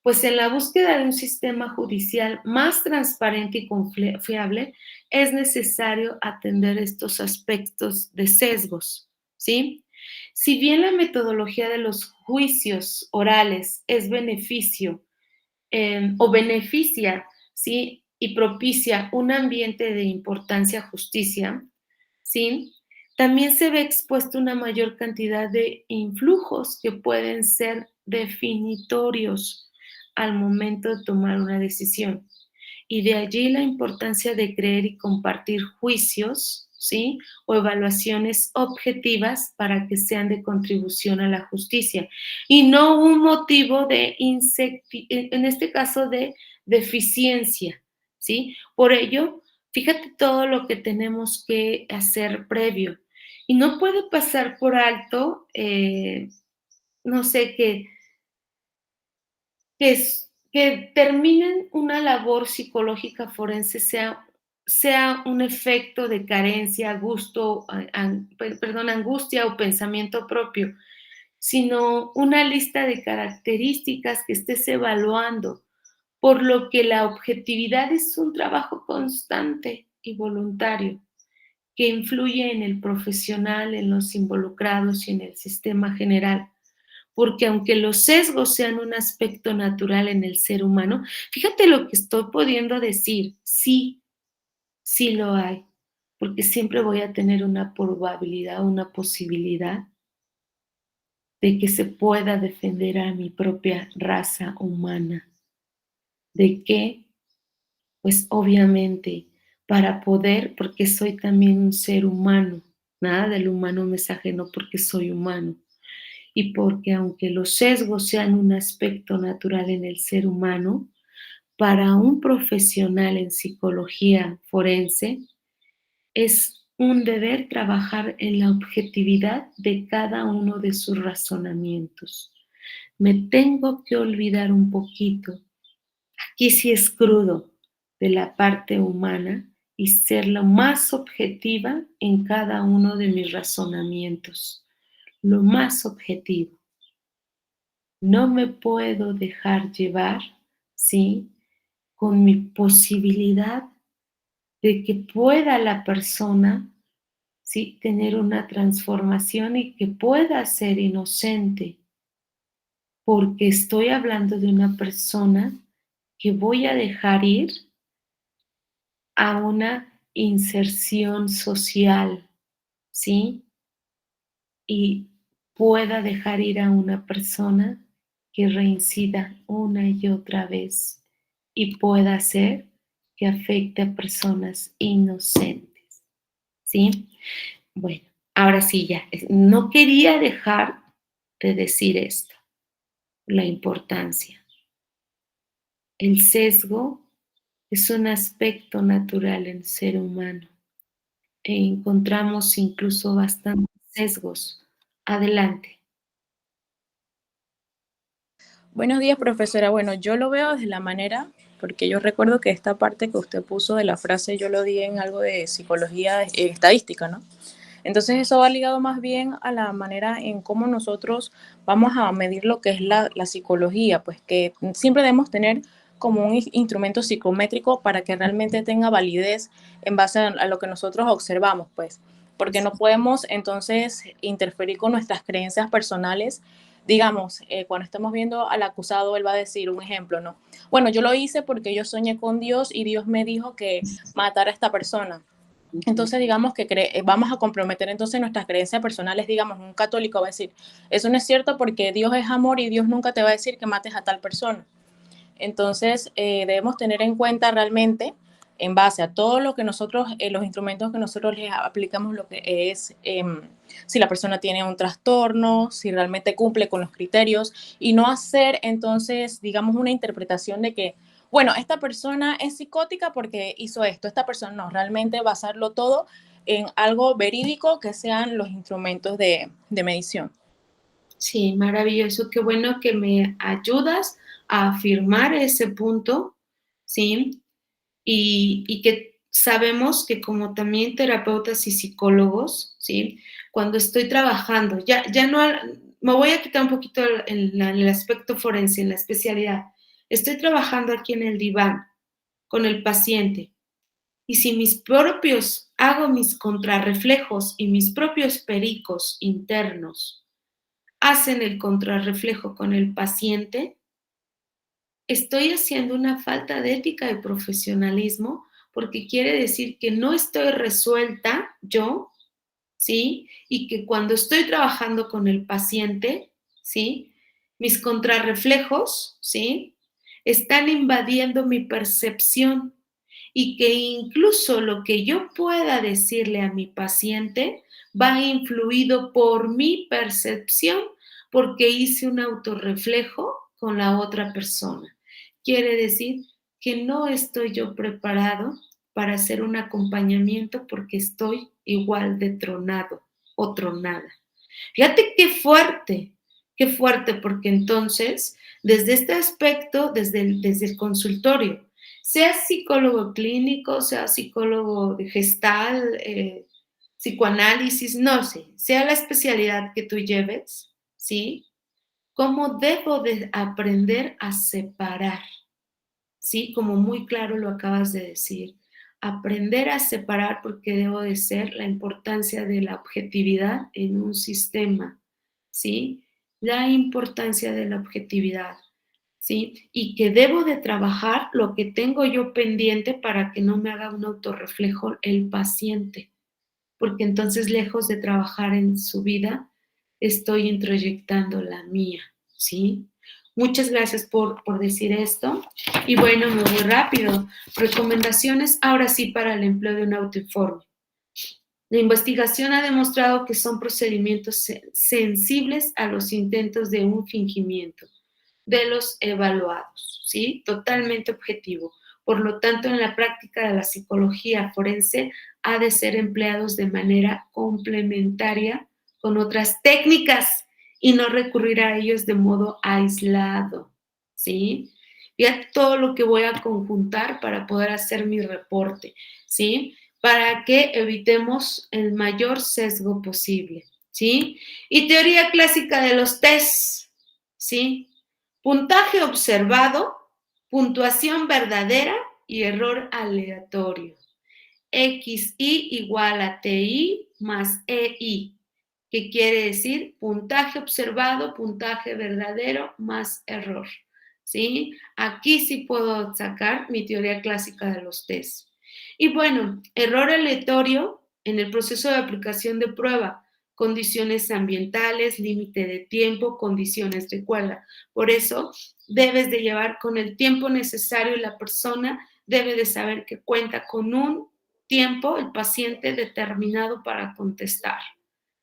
Pues en la búsqueda de un sistema judicial más transparente y confiable, es necesario atender estos aspectos de sesgos, ¿sí? Si bien la metodología de los juicios orales es beneficio o beneficia, ¿sí? Y propicia un ambiente de importancia justicia, ¿sí? También se ve expuesto una mayor cantidad de influjos que pueden ser definitorios al momento de tomar una decisión. Y de allí la importancia de creer y compartir juicios, ¿sí? O evaluaciones objetivas para que sean de contribución a la justicia y no un motivo de, en este caso, de deficiencia, ¿sí? Por ello, fíjate todo lo que tenemos que hacer previo. Y no puede pasar por alto, no sé, que terminen una labor psicológica forense sea un efecto de carencia, angustia o pensamiento propio, sino una lista de características que estés evaluando, por lo que la objetividad es un trabajo constante y voluntario que influye en el profesional, en los involucrados y en el sistema general. Porque aunque los sesgos sean un aspecto natural en el ser humano, fíjate lo que estoy pudiendo decir, sí, sí lo hay, porque siempre voy a tener una probabilidad, una posibilidad de que se pueda defender a mi propia raza humana. ¿De qué? Pues obviamente para poder, porque soy también un ser humano, nada del humano me es ajeno porque soy humano. Y porque aunque los sesgos sean un aspecto natural en el ser humano, para un profesional en psicología forense es un deber trabajar en la objetividad de cada uno de sus razonamientos. Me tengo que olvidar un poquito, aquí sí es crudo, de la parte humana y ser lo más objetiva en cada uno de mis razonamientos. Lo más objetivo. No me puedo dejar llevar, ¿sí? Con mi posibilidad de que pueda la persona, ¿sí? Tener una transformación y que pueda ser inocente, porque estoy hablando de una persona que voy a dejar ir a una inserción social, ¿sí? Y pueda dejar ir a una persona que reincida una y otra vez y pueda hacer que afecte a personas inocentes, ¿sí? Bueno, ahora sí ya, no quería dejar de decir esto, la importancia. El sesgo es un aspecto natural en el ser humano e encontramos incluso bastantes sesgos. Adelante. Buenos días, profesora. Bueno, yo lo veo desde la manera, porque yo recuerdo que esta parte que usted puso de la frase yo lo di en algo de psicología estadística, ¿no? Entonces eso va ligado más bien a la manera en cómo nosotros vamos a medir lo que es la psicología, pues que siempre debemos tener como un instrumento psicométrico para que realmente tenga validez en base a lo que nosotros observamos, pues, porque no podemos entonces interferir con nuestras creencias personales. Digamos, cuando estamos viendo al acusado, él va a decir un ejemplo, ¿no? Bueno, yo lo hice porque yo soñé con Dios y Dios me dijo que matara a esta persona. Entonces, digamos que vamos a comprometer entonces nuestras creencias personales. Digamos, un católico va a decir, eso no es cierto porque Dios es amor y Dios nunca te va a decir que mates a tal persona. Entonces, debemos tener en cuenta realmente, en base a todo lo que nosotros, los instrumentos que nosotros les aplicamos, lo que es si la persona tiene un trastorno, si realmente cumple con los criterios, y no hacer entonces, digamos, una interpretación de que, bueno, esta persona es psicótica porque hizo esto, esta persona no, realmente basarlo todo en algo verídico que sean los instrumentos de medición. Sí, maravilloso. Qué bueno que me ayudas a afirmar ese punto, ¿sí? Y que sabemos que como también terapeutas y psicólogos, ¿sí? Cuando estoy trabajando, ya no, me voy a quitar un poquito el aspecto forense, en la especialidad. Estoy trabajando aquí en el diván con el paciente y si hago mis contrarreflejos y mis propios pericos internos hacen el contrarreflejo con el paciente, estoy haciendo una falta de ética y profesionalismo porque quiere decir que no estoy resuelta yo, ¿sí? Y que cuando estoy trabajando con el paciente, ¿sí? Mis contrarreflejos, ¿sí? Están invadiendo mi percepción y que incluso lo que yo pueda decirle a mi paciente va influido por mi percepción porque hice un autorreflejo con la otra persona. Quiere decir que no estoy yo preparado para hacer un acompañamiento porque estoy igual de tronado o tronada. Fíjate qué fuerte, porque entonces, desde este aspecto, desde el consultorio, sea psicólogo clínico, sea psicólogo de gestal, psicoanálisis, no sé, sea la especialidad que tú lleves, ¿sí? ¿Cómo debo de aprender a separar? ¿Sí? Como muy claro lo acabas de decir. Aprender a separar porque debo de ser la importancia de la objetividad en un sistema, ¿sí? La importancia de la objetividad, ¿sí? Y que debo de trabajar lo que tengo yo pendiente para que no me haga un autorreflejo el paciente, porque entonces lejos de trabajar en su vida, estoy introyectando la mía, ¿sí? Muchas gracias por decir esto. Y bueno, me voy rápido. Recomendaciones, ahora sí, para el empleo de un autoinforme. La investigación ha demostrado que son procedimientos sensibles a los intentos de un fingimiento. de los evaluados, ¿sí? Totalmente objetivo. Por lo tanto, en la práctica de la psicología forense ha de ser empleados de manera complementaria con otras técnicas y no recurrir a ellos de modo aislado, ¿sí? Fíjate todo lo que voy a conjuntar para poder hacer mi reporte, ¿sí? Para que evitemos el mayor sesgo posible, ¿sí? Y teoría clásica de los tests, ¿sí? Puntaje observado, puntuación verdadera y error aleatorio. XI igual a TI más EI, que quiere decir puntaje observado, puntaje verdadero más error, ¿sí? Aquí sí puedo sacar mi teoría clásica de los tests. Y bueno, error aleatorio en el proceso de aplicación de prueba, condiciones ambientales, límite de tiempo, condiciones de cuerda. Por eso debes de llevar con el tiempo necesario y la persona debe de saber que cuenta con un tiempo el paciente determinado para contestar,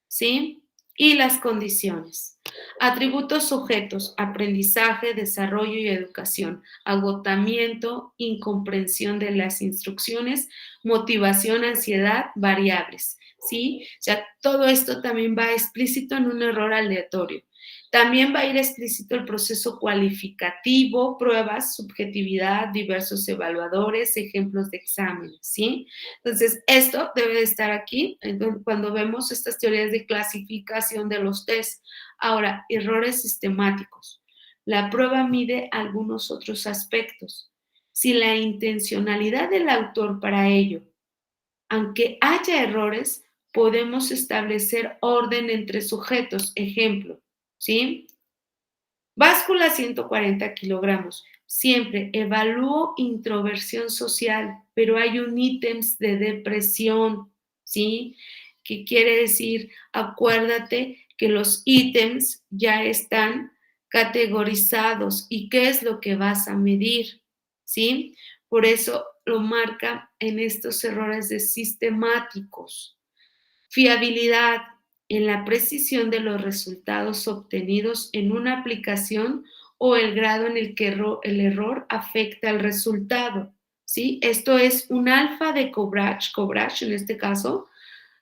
¿sí? Y las condiciones. Atributos sujetos, aprendizaje, desarrollo y educación, agotamiento, incomprensión de las instrucciones, motivación, ansiedad, variables, ¿sí? O sea, todo esto también va explícito en un error aleatorio. También va a ir explícito el proceso cualificativo, pruebas, subjetividad, diversos evaluadores, ejemplos de exámenes, ¿sí? Entonces, esto debe de estar aquí cuando vemos estas teorías de clasificación de los test. Ahora, errores sistemáticos. La prueba mide algunos otros aspectos. Si la intencionalidad del autor para ello, aunque haya errores, podemos establecer orden entre sujetos. Ejemplo, ¿sí? Báscula 140 kilogramos. Siempre evalúo introversión social, pero hay un ítems de depresión, ¿sí? ¿Qué quiere decir? Acuérdate que los ítems ya están categorizados y qué es lo que vas a medir, ¿sí? Por eso lo marca en estos errores de sistemáticos. Fiabilidad en la precisión de los resultados obtenidos en una aplicación o el grado en el que el error afecta al resultado, ¿sí? Esto es un alfa de coverage en este caso,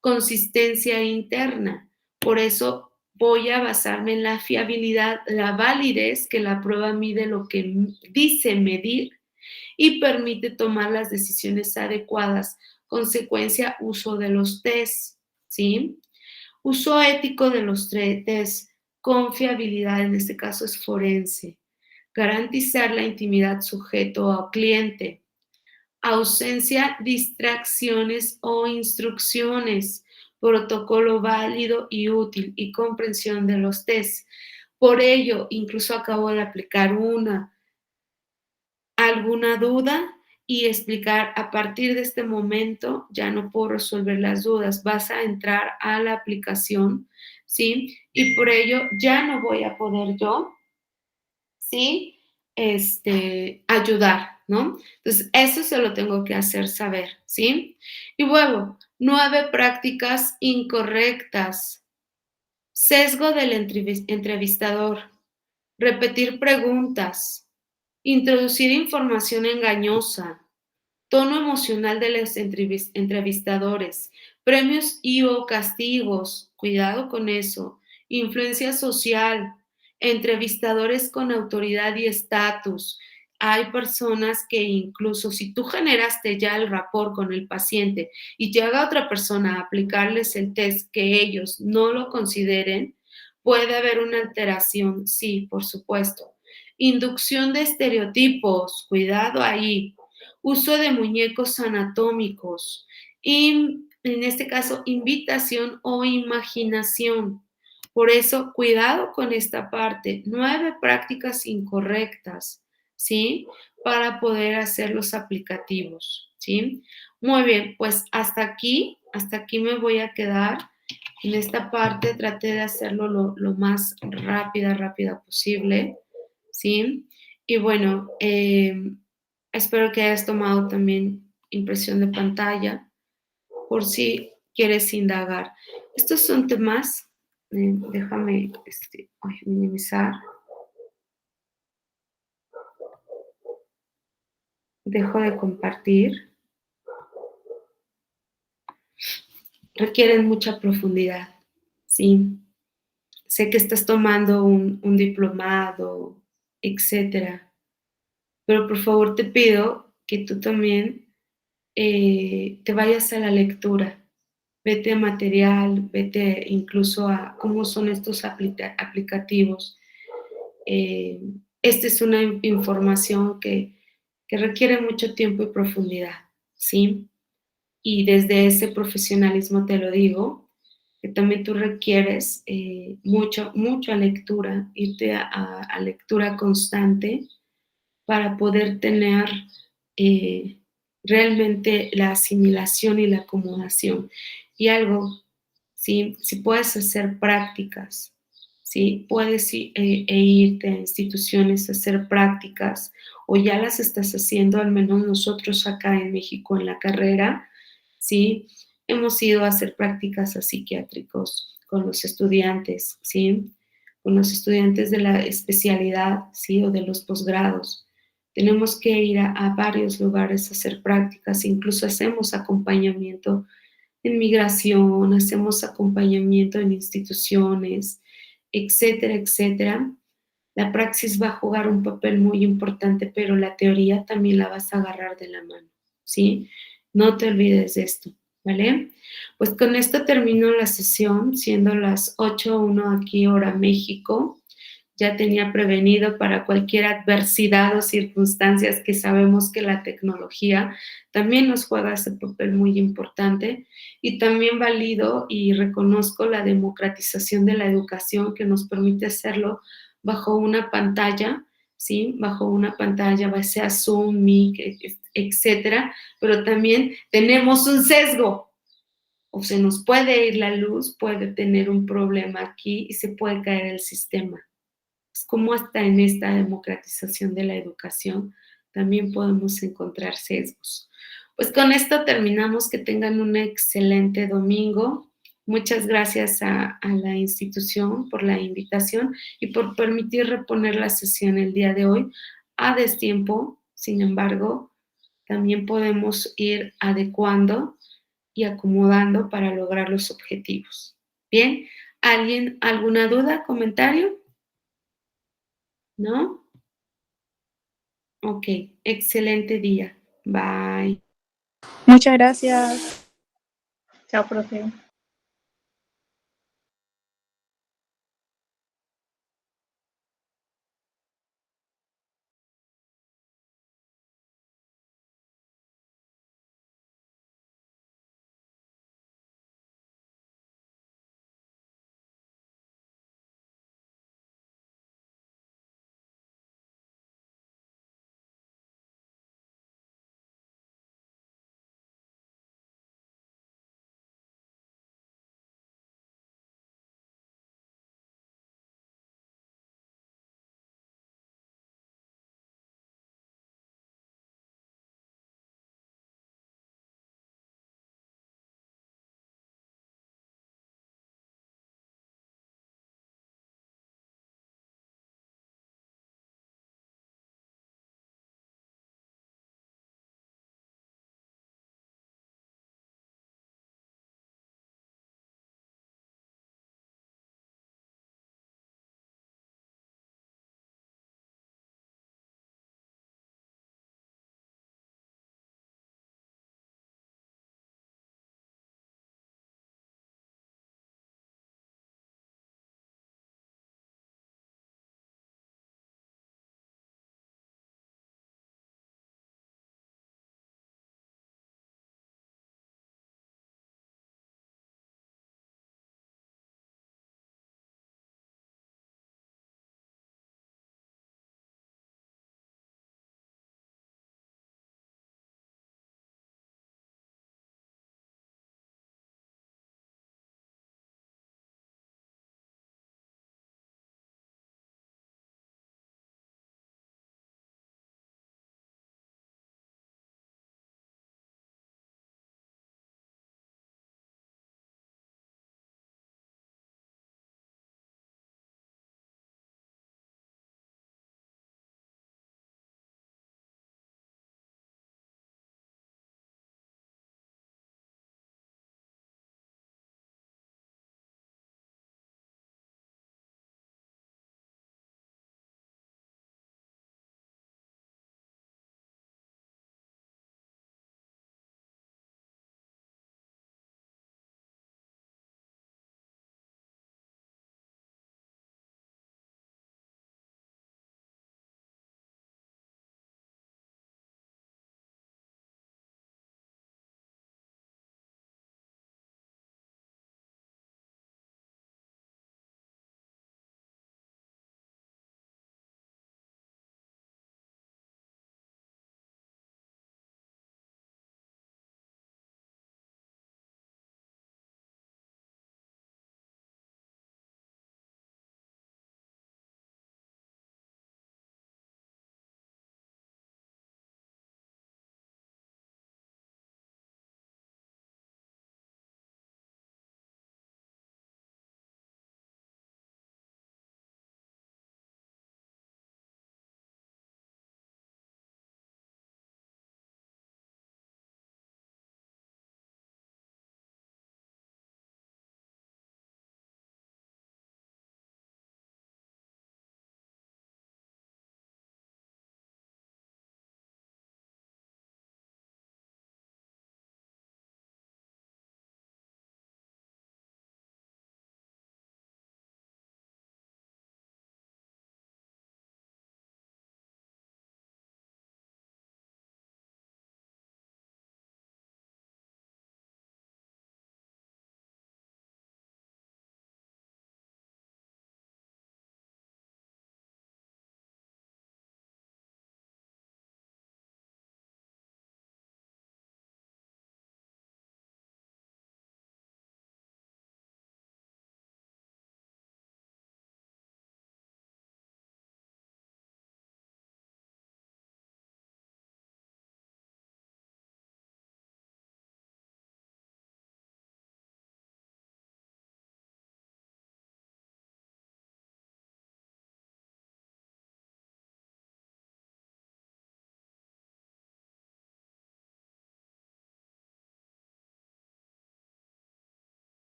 consistencia interna. Por eso voy a basarme en la fiabilidad, la validez, que la prueba mide lo que dice medir y permite tomar las decisiones adecuadas. Consecuencia, uso de los tests, ¿sí? Uso ético de los test, confiabilidad, en este caso es forense. Garantizar la intimidad sujeto o cliente. Ausencia, distracciones o instrucciones. Protocolo válido y útil y comprensión de los tests. Por ello, incluso acabo de aplicar alguna duda y explicar a partir de este momento ya no puedo resolver las dudas, vas a entrar a la aplicación, ¿sí? Y por ello ya no voy a poder yo, ¿sí? Ayudar, ¿no? Entonces, eso se lo tengo que hacer saber, ¿sí? Y luego, 9 prácticas incorrectas. Sesgo del entrevistador. Repetir preguntas. Introducir información engañosa, tono emocional de los entrevistadores, premios y o castigos, cuidado con eso, influencia social, entrevistadores con autoridad y estatus. Hay personas que incluso si tú generaste ya el rapport con el paciente y llega otra persona a aplicarles el test que ellos no lo consideren, puede haber una alteración, sí, por supuesto. Inducción de estereotipos, cuidado ahí. Uso de muñecos anatómicos. Y en este caso, invitación o imaginación. Por eso, cuidado con esta parte. 9 prácticas incorrectas, ¿sí? Para poder hacer los aplicativos, ¿sí? Muy bien, pues hasta aquí me voy a quedar. En esta parte traté de hacerlo lo más rápida posible, ¿sí? Y bueno, espero que hayas tomado también impresión de pantalla por si quieres indagar. Estos son temas, déjame minimizar. Dejo de compartir. Requieren mucha profundidad, ¿sí? Sé que estás tomando un diplomado, etcétera, pero por favor te pido que tú también te vayas a la lectura. Vete a material, vete incluso a cómo son estos aplicativos. Esta es una información que requiere mucho tiempo y profundidad, ¿sí? Y desde ese profesionalismo te lo digo, que también tú requieres mucha lectura, irte a lectura constante para poder tener eh, realmente la asimilación y la acomodación. Y algo, ¿sí? Si puedes hacer prácticas, ¿sí? Puedes irte a instituciones a hacer prácticas o ya las estás haciendo, al menos nosotros acá en México en la carrera, ¿sí? Hemos ido a hacer prácticas a psiquiátricos con los estudiantes, ¿sí? Con los estudiantes de la especialidad, ¿sí? O de los posgrados. Tenemos que ir a varios lugares a hacer prácticas, incluso hacemos acompañamiento en migración, hacemos acompañamiento en instituciones, etcétera, etcétera. La praxis va a jugar un papel muy importante, pero la teoría también la vas a agarrar de la mano, ¿sí? No te olvides de esto, ¿vale? Pues con esto termino la sesión, siendo las 8:01 aquí, hora México. Ya tenía prevenido para cualquier adversidad o circunstancias que sabemos que la tecnología también nos juega ese papel muy importante y también valido y reconozco la democratización de la educación que nos permite hacerlo bajo una pantalla, ¿sí? Bajo una pantalla, ya sea Zoom, Meet, etcétera, pero también tenemos un sesgo, o se nos puede ir la luz, puede tener un problema aquí y se puede caer el sistema. Es como hasta en esta democratización de la educación también podemos encontrar sesgos. Pues con esto terminamos. Que tengan un excelente domingo. Muchas gracias a la institución por la invitación y por permitir reponer la sesión el día de hoy a destiempo. Sin embargo, también podemos ir adecuando y acomodando para lograr los objetivos. Bien, ¿alguien, alguna duda, comentario? ¿No? Ok, excelente día. Bye. Muchas gracias. Chao, profe.